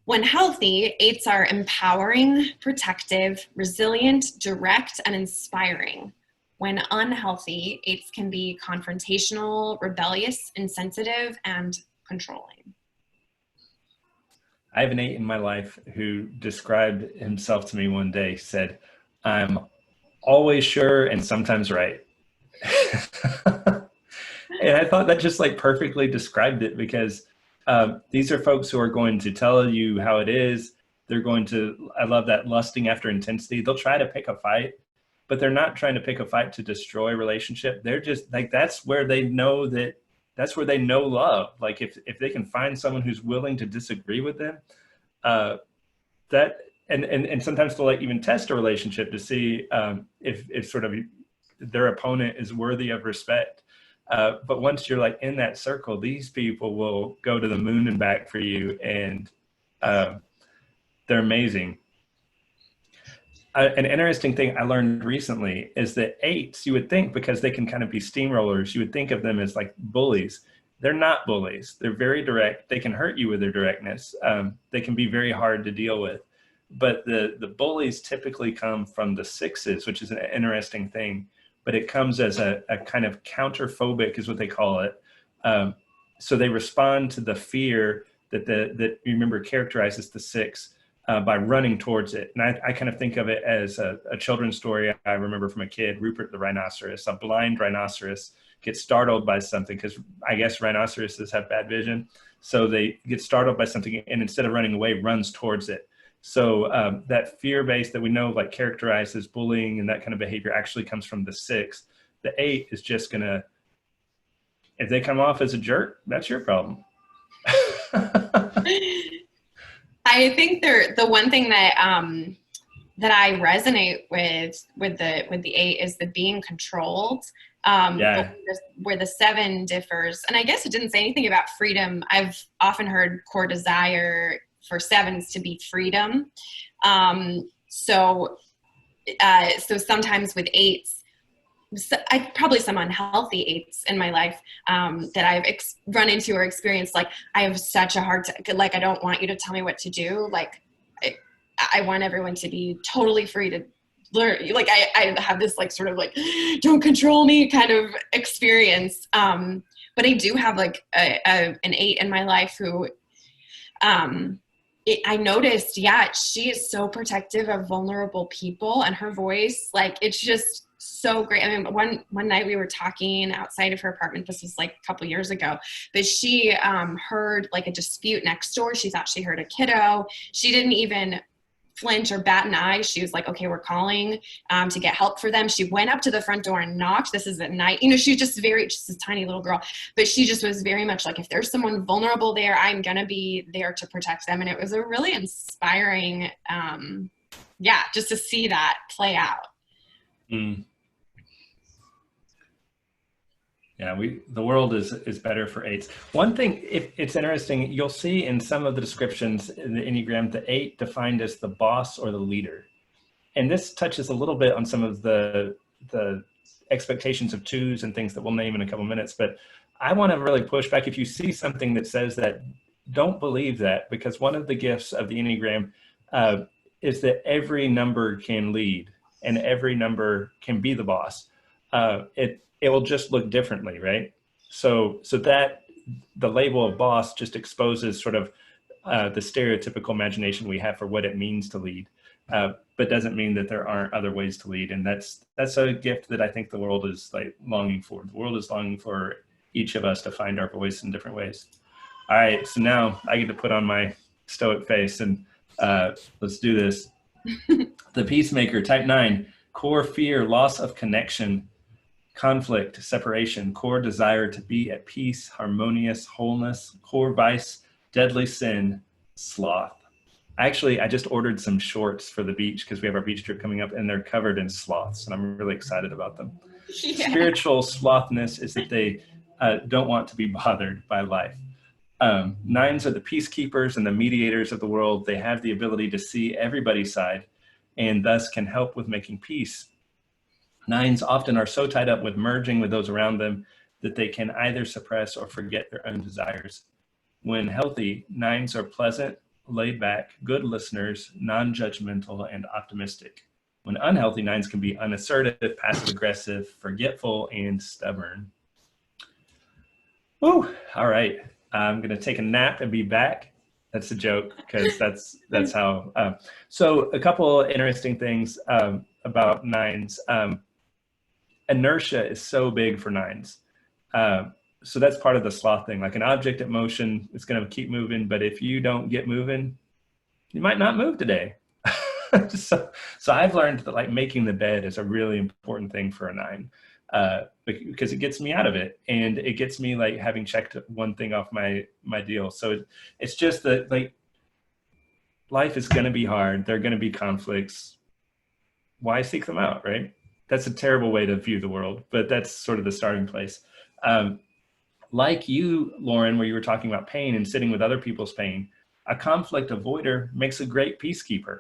When healthy, 8s are empowering, protective, resilient, direct, and inspiring. When unhealthy, 8s can be confrontational, rebellious, insensitive, and controlling. I have an 8 in my life who described himself to me one day, said, "I'm always sure and sometimes right." And I thought that just like perfectly described it, because these are folks who are going to tell you how it is. They're going to, I love that, lusting after intensity. They'll try to pick a fight, but they're not trying to pick a fight to destroy a relationship. They're just like, that's where they know love. Like if they can find someone who's willing to disagree with them, and sometimes they'll like even test a relationship to see if sort of their opponent is worthy of respect. But once you're like in that circle, these people will go to the moon and back for you, and they're amazing. An interesting thing I learned recently is that 8s, you would think, because they can kind of be steamrollers, you would think of them as like bullies. They're not bullies. They're very direct. They can hurt you with their directness. They can be very hard to deal with. But the bullies typically come from the 6s, which is an interesting thing. But it comes as a kind of counterphobic, is what they call it. So they respond to the fear that you remember characterizes the 6 by running towards it. And I kind of think of it as a children's story I remember from a kid, Rupert the rhinoceros. A blind rhinoceros gets startled by something, because I guess rhinoceroses have bad vision. So they get startled by something, and instead of running away, runs towards it. So that fear base that we know like characterizes bullying and that kind of behavior actually comes from the 6. The 8 is just gonna, if they come off as a jerk, that's your problem. I think the one thing that that I resonate with the 8 is the being controlled. Where the 7 differs, and I guess it didn't say anything about freedom. I've often heard core desire for 7s to be freedom. So sometimes with 8s, probably some unhealthy 8s in my life that I've run into or experienced, like I have such a hard time, like I don't want you to tell me what to do. Like I want everyone to be totally free to learn. Like I have this like sort of like don't control me kind of experience. But I do have like an 8 in my life who I noticed, she is so protective of vulnerable people, and her voice, like, it's just so great. I mean, one night we were talking outside of her apartment. This was like a couple years ago, but she heard like a dispute next door. She thought she heard a kiddo. She didn't even flinch or bat an eye. She was like, okay, we're calling to get help for them. She went up to the front door and knocked. This is at night. You know, she's just a tiny little girl, but she just was very much like, if there's someone vulnerable there, I'm going to be there to protect them. And it was a really inspiring, just to see that play out. Mm. Yeah, the world is better for 8s. One thing, it's interesting, you'll see in some of the descriptions in the Enneagram, the 8 defined as the boss or the leader. And this touches a little bit on some of the expectations of 2s and things that we'll name in a couple minutes. But I want to really push back. If you see something that says that, don't believe that, because one of the gifts of the Enneagram is that every number can lead and every number can be the boss. It will just look differently, right? So that the label of boss just exposes sort of the stereotypical imagination we have for what it means to lead, but doesn't mean that there aren't other ways to lead. And that's a gift that I think the world is like longing for. The world is longing for each of us to find our voice in different ways. All right, so now I get to put on my stoic face and let's do this. The Peacemaker, type 9, core fear, loss of connection, conflict, separation, core desire to be at peace, harmonious, wholeness, core vice, deadly sin, sloth. Actually, I just ordered some shorts for the beach because we have our beach trip coming up and they're covered in sloths and I'm really excited about them. Yeah. Spiritual slothness is that they don't want to be bothered by life. 9s are the peacekeepers and the mediators of the world. They have the ability to see everybody's side and thus can help with making peace. 9s often are so tied up with merging with those around them that they can either suppress or forget their own desires. When healthy, 9s are pleasant, laid back, good listeners, non-judgmental, and optimistic. When unhealthy, 9s can be unassertive, passive-aggressive, forgetful, and stubborn. Woo! All right. I'm going to take a nap and be back. That's a joke because that's how. So a couple interesting things about 9s. Inertia is so big for 9s. So that's part of the sloth thing. Like an object at motion, it's going to keep moving, but if you don't get moving, you might not move today. So I've learned that like making the bed is a really important thing for a 9 because it gets me out of it and it gets me like having checked one thing off my deal. So it's just that like life is going to be hard. There are going to be conflicts. Why seek them out, right? That's a terrible way to view the world, but that's sort of the starting place. Like you, Lauren, where you were talking about pain and sitting with other people's pain, a conflict avoider makes a great peacekeeper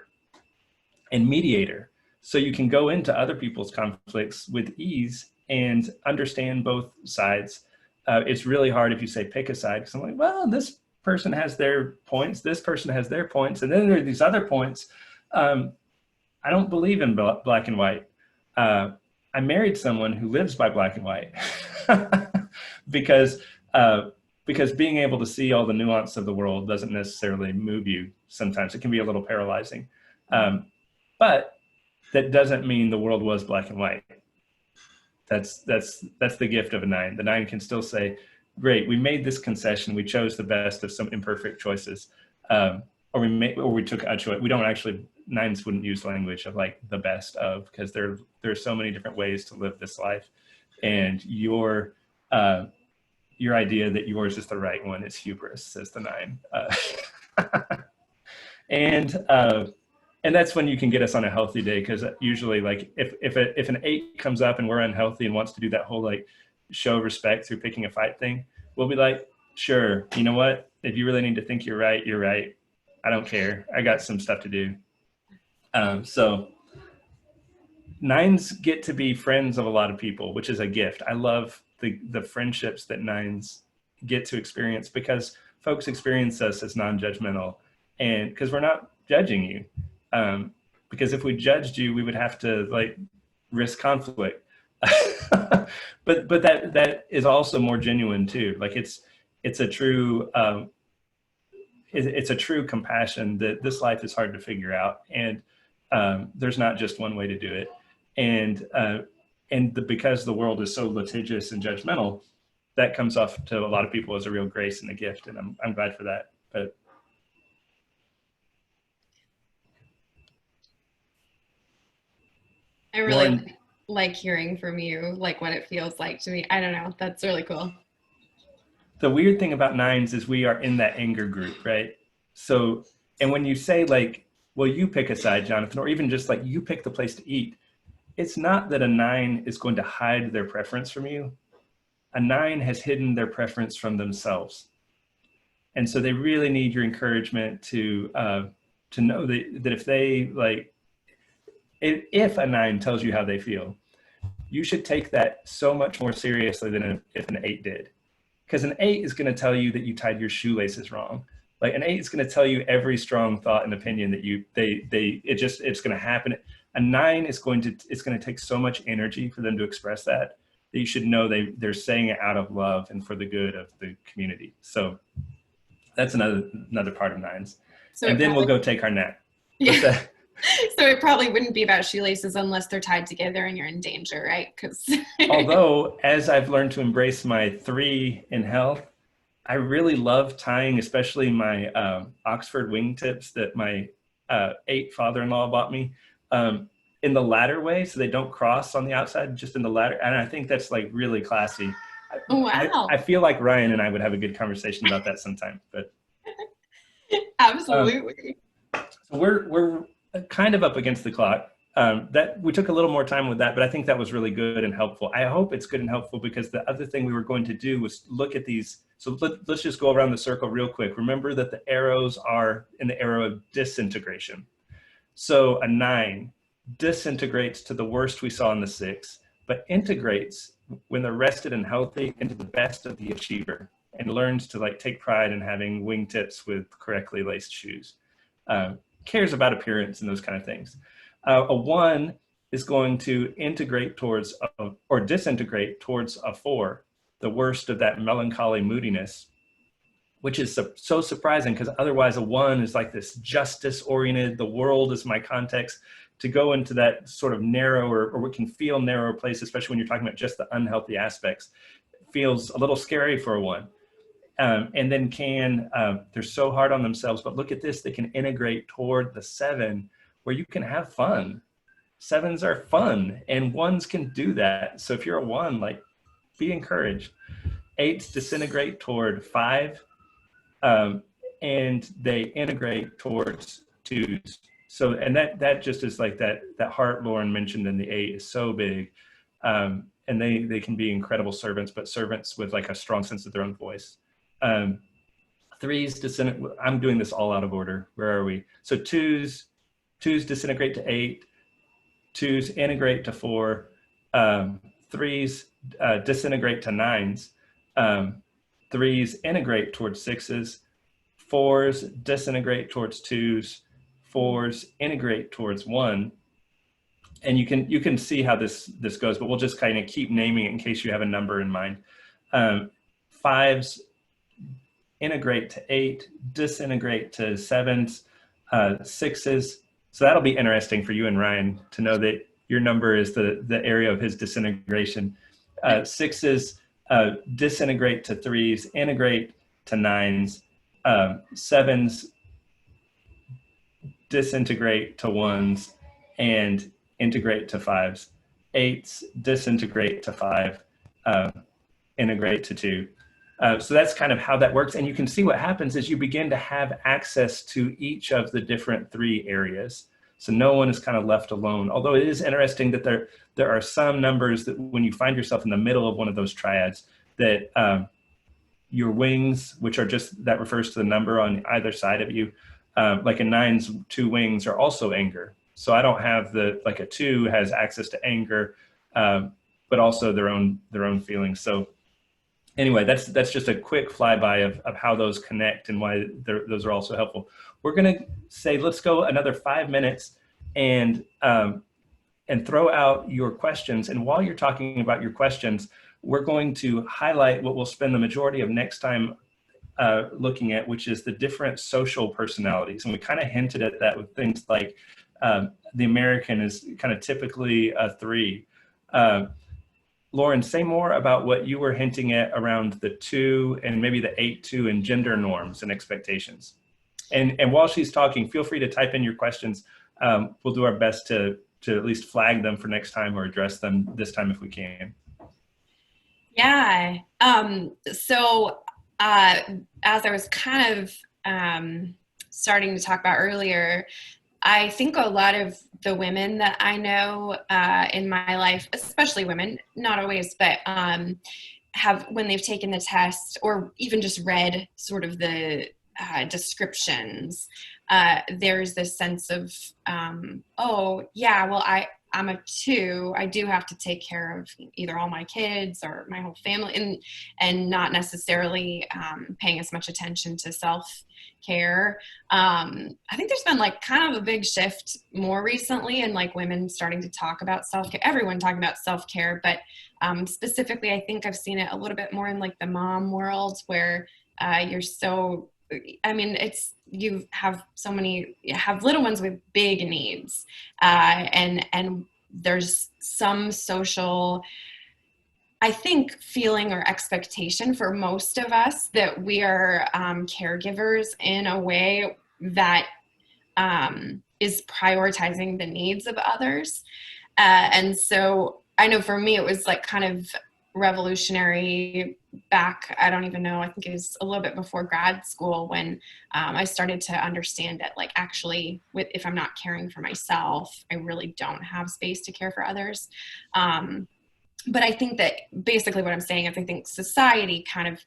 and mediator. So you can go into other people's conflicts with ease and understand both sides. It's really hard if you say pick a side, because I'm like, well, this person has their points, this person has their points, and then there are these other points. I don't believe in black and white. I married someone who lives by black and white because being able to see all the nuance of the world doesn't necessarily move you. Sometimes it can be a little paralyzing, but that doesn't mean the world was black and white. That's the gift of a 9. The 9 can still say, great, we made this concession. We chose the best of some imperfect choices. Or we took a choice. We don't actually, 9s wouldn't use language of like the best of, because there are so many different ways to live this life. And your idea that yours is the right one is hubris, says the 9. And that's when you can get us on a healthy day, because usually like if an 8 comes up and we're unhealthy and wants to do that whole like show of respect through picking a fight thing, we'll be like, sure, you know what? If you really need to think you're right, you're right. I don't care. I got some stuff to do. So 9s get to be friends of a lot of people, which is a gift. I love the friendships that 9s get to experience, because folks experience us as non-judgmental, and because we're not judging you. Because if we judged you, we would have to like risk conflict. but that is also more genuine too. Like it's a true it's a true compassion that this life is hard to figure out, and there's not just one way to do it. And because the world is so litigious and judgmental, that comes off to a lot of people as a real grace and a gift, and I'm glad for that. But I really like hearing from you, like what it feels like to me. I don't know. That's really cool. The weird thing about nines is we are in that anger group, right? So, and when you say like, well, you pick a side, Jonathan, or even just like you pick the place to eat, it's not that a nine is going to hide their preference from you. A nine has hidden their preference from themselves. And so they really need your encouragement to know that if they like, if a nine tells you how they feel, you should take that so much more seriously than if an eight did. Because an eight is going to tell you that you tied your shoelaces wrong. Like an eight is going to tell you every strong thought and opinion that it's going to happen. A nine is going to take so much energy for them to express that you should know they're saying it out of love and for the good of the community. So that's another part of nines. So and then we'll go take our nap. Yeah. So it probably wouldn't be about shoelaces unless they're tied together and you're in danger, right? Because although, as I've learned to embrace my 3 in health, I really love tying, especially my Oxford wingtips that my 8 father-in-law bought me in the ladder way, so they don't cross on the outside, just in the ladder. And I think that's like really classy. Wow. I feel like Ryan and I would have a good conversation about that sometime. But absolutely. So we're kind of up against the clock. That we took a little more time with that, but I think that was really good and helpful. I hope it's good and helpful because the other thing we were going to do was look at these. So let's just go around the circle real quick. Remember that the arrows are in the arrow of disintegration. So a 9 disintegrates to the worst we saw in the 6, but integrates when they're rested and healthy into the best of the achiever and learns to like take pride in having wingtips with correctly laced shoes. Cares about appearance and those kind of things. A 1 is going to integrate towards or disintegrate towards a 4, the worst of that melancholy moodiness, which is so surprising because otherwise a 1 is like this justice oriented, the world is my context. To go into that sort of narrow or what can feel narrower place, especially when you're talking about just the unhealthy aspects, feels a little scary for a 1. And then they're so hard on themselves, but look at this, they can integrate toward the 7 where you can have fun. 7s are fun and 1s can do that. So if you're a 1, like be encouraged. 8s disintegrate toward 5 and they integrate towards 2s. So, and that just is like that heart Lauren mentioned in the 8 is so big. And they can be incredible servants, but servants with like a strong sense of their own voice. 3s disintegrate. I'm doing this all out of order. Where are we? So 2s disintegrate to 8. 2s integrate to 4. 3s disintegrate to 9s. 3s integrate towards 6s. 4s disintegrate towards 2s. 4s integrate towards 1. And you can see how this goes, but we'll just kind of keep naming it in case you have a number in mind. 5s integrate to 8, disintegrate to 7s, 6s. So that'll be interesting for you and Ryan to know that your number is the area of his disintegration. 6s disintegrate to 3s, integrate to 9s. 7s disintegrate to 1s and integrate to 5s. 8s disintegrate to 5, integrate to 2. So that's kind of how that works. And you can see what happens is you begin to have access to each of the different 3 areas. So no one is kind of left alone. Although it is interesting that there are some numbers that when you find yourself in the middle of one of those triads, that your wings, which are just, that refers to the number on either side of you, like a 9's 2 wings are also anger. So I don't have like a 2 has access to anger, but also their own feelings. So anyway, that's just a quick flyby of how those connect and why those are also helpful. We're going to say, let's go another 5 minutes and throw out your questions. And while you're talking about your questions, we're going to highlight what we'll spend the majority of next time looking at, which is the different social personalities. And we kind of hinted at that with things like the American is kind of typically a 3. Lauren, say more about what you were hinting at around the 2 and maybe the 8-2 and gender norms and expectations. And while she's talking, feel free to type in your questions. We'll do our best to at least flag them for next time or address them this time if we can. Yeah. So as I was kind of starting to talk about earlier, I think a lot of the women that I know in my life, especially women, not always, but have, when they've taken the test or even just read sort of the descriptions, there's this sense of, oh yeah, well, I'm a 2. I do have to take care of either all my kids or my whole family, and not necessarily paying as much attention to self-care. I think there's been like kind of a big shift more recently in like women starting to talk about self-care, everyone talking about self-care, but specifically, I think I've seen it a little bit more in like the mom world where you're so, I mean, you have little ones with big needs, and there's some social, I think, feeling or expectation for most of us that we are caregivers in a way that is prioritizing the needs of others. And so I know for me, it was like kind of revolutionary back, I don't even know, I think it was a little bit before grad school when I started to understand that like actually if I'm not caring for myself, I really don't have space to care for others. But I think that basically what I'm saying is I think society kind of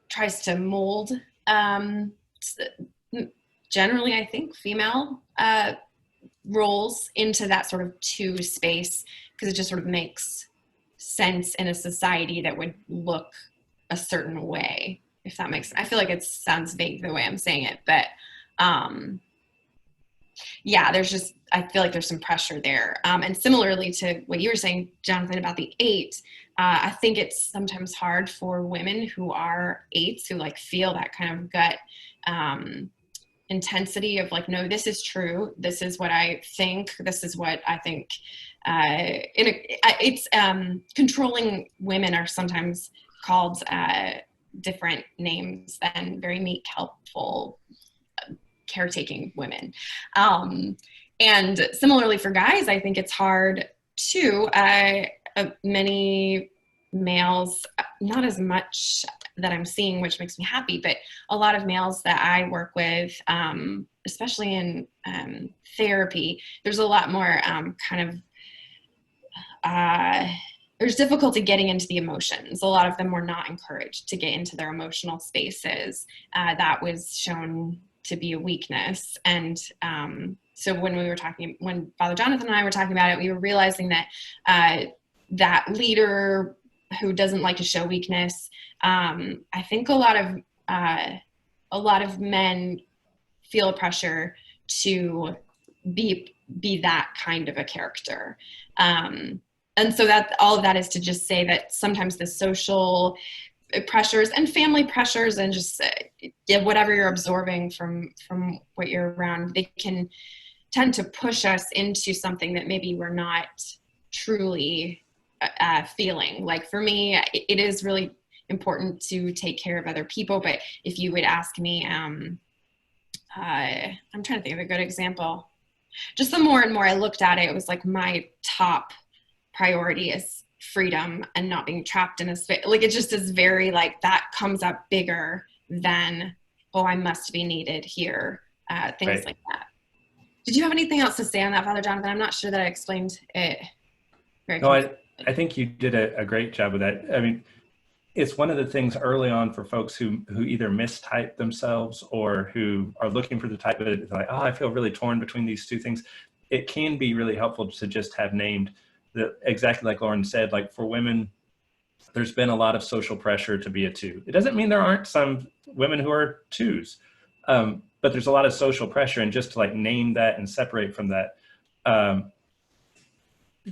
tries to mold generally, I think, female roles into that sort of 2 space, because it just sort of makes sense in a society that would look a certain way, if that makes sense. I feel like it sounds vague the way I'm saying it, but yeah, I feel like there's some pressure there. And similarly to what you were saying, Jonathan, about the 8, I think it's sometimes hard for women who are 8s who like feel that kind of gut intensity of like, no, this is true. This is what I think. This is what I think. It's controlling women are sometimes called different names than very meek, helpful, caretaking women. And similarly for guys, I think it's hard too. Many males, not as much that I'm seeing, which makes me happy, but a lot of males that I work with, especially in therapy, there's a lot more there's difficulty getting into the emotions. A lot of them were not encouraged to get into their emotional spaces. That was shown to be a weakness. And so when Father Jonathan and I were talking about it, we were realizing that that leader who doesn't like to show weakness, I think a lot of men feel a pressure to be that kind of a character. And so that all of that is to just say that sometimes the social pressures and family pressures and just whatever you're absorbing from what you're around, they can tend to push us into something that maybe we're not truly feeling. Like for me, it is really important to take care of other people, but if you would ask me, I'm trying to think of a good example. Just the more and more I looked at it, it was like my top priority is freedom and not being trapped in a space. Like it just is very like that comes up bigger than, oh, I must be needed here. Things right. Like that. Did you have anything else to say on that, Father Jonathan? I'm not sure that I explained it very No, I think you did a great job with that. I mean, it's one of the things early on for folks who either mistype themselves or who are looking for the type of it, like, oh, I feel really torn between these 2 things. It can be really helpful to just have named that, exactly like Lauren said, like for women, there's been a lot of social pressure to be a 2. It doesn't mean there aren't some women who are 2s, but there's a lot of social pressure, and just to like name that and separate from that,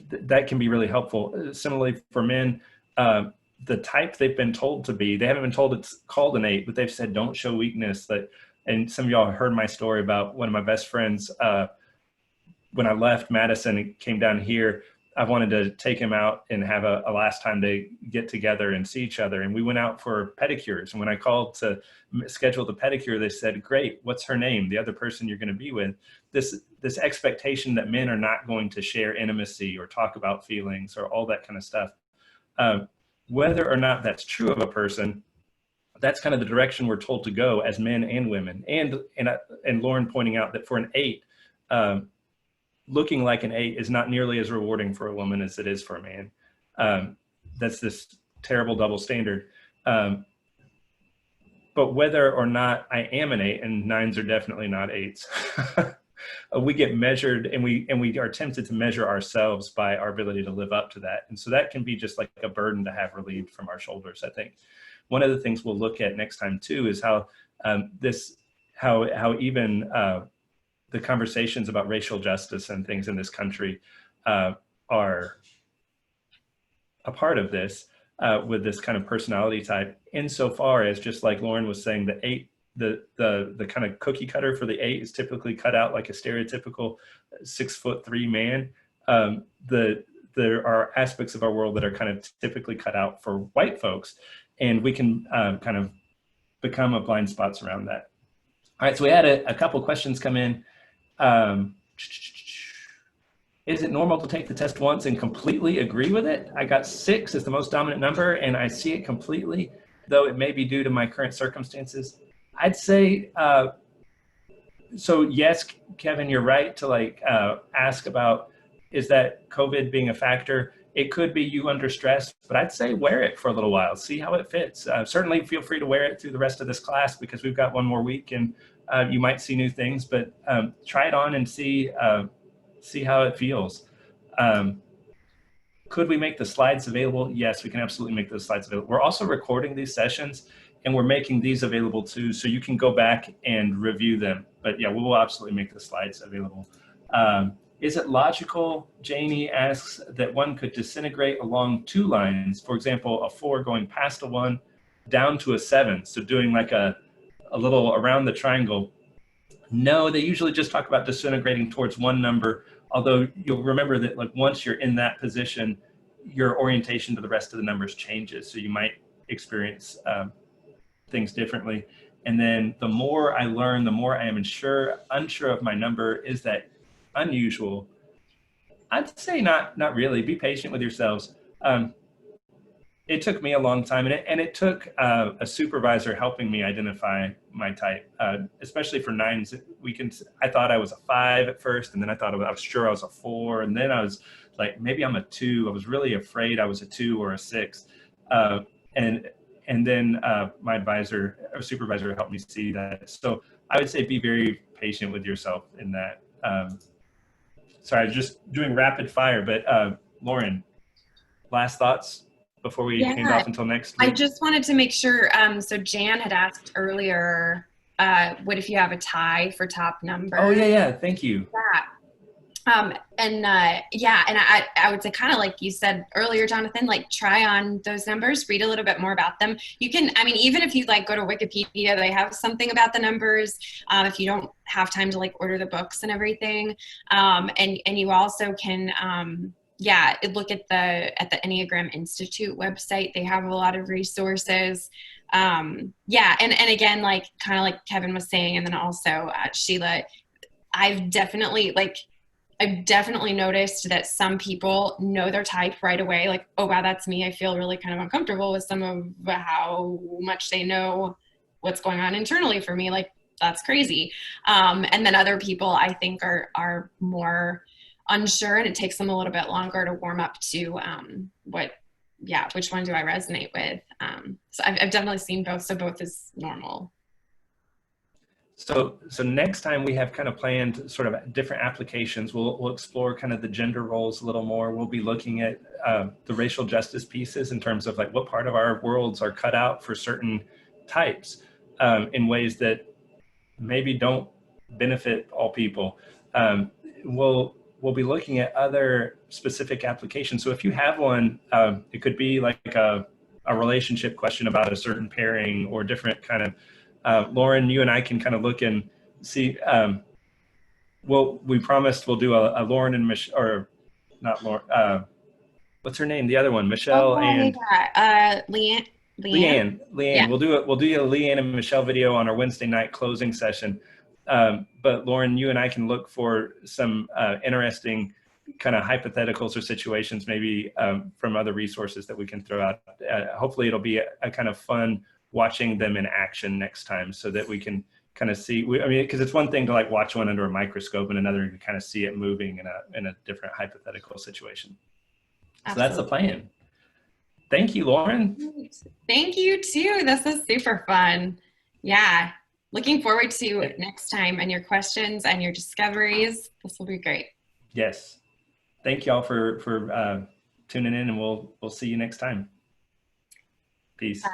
that can be really helpful. Similarly for men, the type they've been told to be, they haven't been told it's called an 8, but they've said, don't show weakness. And some of y'all heard my story about one of my best friends, when I left Madison and came down here, I wanted to take him out and have a last time to get together and see each other. And we went out for pedicures. And when I called to schedule the pedicure, they said, great, what's her name? The other person you're going to be with. This expectation that men are not going to share intimacy or talk about feelings or all that kind of stuff. Whether or not that's true of a person, that's kind of the direction we're told to go as men and women. And Lauren pointing out that for an 8, looking like an 8 is not nearly as rewarding for a woman as it is for a man. That's this terrible double standard. But whether or not I am an 8, and 9s are definitely not 8s, we get measured, and we are tempted to measure ourselves by our ability to live up to that. And so that can be just like a burden to have relieved from our shoulders, I think. One of the things we'll look at next time too is how even the conversations about racial justice and things in this country are a part of this with this kind of personality type, insofar as, just like Lauren was saying, the 8, the kind of cookie cutter for the 8 is typically cut out like a stereotypical 6'3" man. There are aspects of our world that are kind of typically cut out for white folks, and we can kind of become a blind spots around that. All right, so we had a couple questions come in. Is it normal to take the test once and completely agree with it? I got 6 as the most dominant number, and I see it completely, though it may be due to my current circumstances. I'd say, so yes, Kevin, you're right to ask about, is that COVID being a factor? It could be you under stress, but I'd say wear it for a little while, see how it fits. Certainly feel free to wear it through the rest of this class, because we've got one more week and you might see new things, but try it on and see how it feels. Could we make the slides available? Yes, we can absolutely make those slides available. We're also recording these sessions, and we're making these available too, so you can go back and review them. But yeah, we will absolutely make the slides available. Is it logical, Janie asks, that one could disintegrate along 2 lines? For example, a 4 going past a 1 down to a 7. So doing like a little around the triangle. No, they usually just talk about disintegrating towards one number. Although you'll remember that like once you're in that position, your orientation to the rest of the numbers changes. So you might experience things differently. And then the more I learn, the more I am unsure of my number. Is that unusual? I'd say not really. Be patient with yourselves. It took me a long time, and it took a supervisor helping me identify my type, especially for 9s. I thought I was a 5 at first, and then I was sure I was a 4, and then I was like, maybe I'm a 2. I was really afraid I was a 2 or a 6, and then my advisor or supervisor helped me see that. So I would say be very patient with yourself in that. Sorry, just doing rapid fire, but Lauren, last thoughts before we hand off until next week? I just wanted to make sure, so Jan had asked earlier, what if you have a tie for top number? Oh yeah, thank you. Yeah. And I would say, kind of like you said earlier, Jonathan, like try on those numbers, read a little bit more about them. You can, I mean, even if you like go to Wikipedia, they have something about the numbers. If you don't have time to like order the books and everything. And you also can, look at the Enneagram Institute website. They have a lot of resources. And again, like kind of like Kevin was saying, and then also Sheila, I've definitely noticed that some people know their type right away. Like, oh wow, that's me. I feel really kind of uncomfortable with some of how much they know what's going on internally for me. Like, that's crazy. And then other people I think are more unsure, and it takes them a little bit longer to warm up to which one do I resonate with. So I've definitely seen both. So both is normal. So next time we have kind of planned sort of different applications. We'll explore kind of the gender roles a little more. We'll be looking at the racial justice pieces in terms of like what part of our worlds are cut out for certain types in ways that maybe don't benefit all people. We'll be looking at other specific applications. So if you have one, it could be like a relationship question about a certain pairing or different kind of. Lauren, you and I can kind of look and see. We promised we'll do a Lauren and not Lauren. What's her name? The other one, Michelle Oh, and yeah. Leanne. Leanne. Yeah. We'll do a Leanne and Michelle video on our Wednesday night closing session. But Lauren, you and I can look for some interesting kind of hypotheticals or situations, maybe from other resources that we can throw out. Hopefully it'll be a kind of fun watching them in action next time, so that we can kind of see, I mean, because it's one thing to like watch one under a microscope and another to kind of see it moving in a different hypothetical situation. So that's the plan. Thank you, Lauren. Thank you too. This is super fun. Yeah. Looking forward to next time and your questions and your discoveries. This will be great. Yes. Thank y'all for tuning in, and we'll see you next time. Peace. Bye.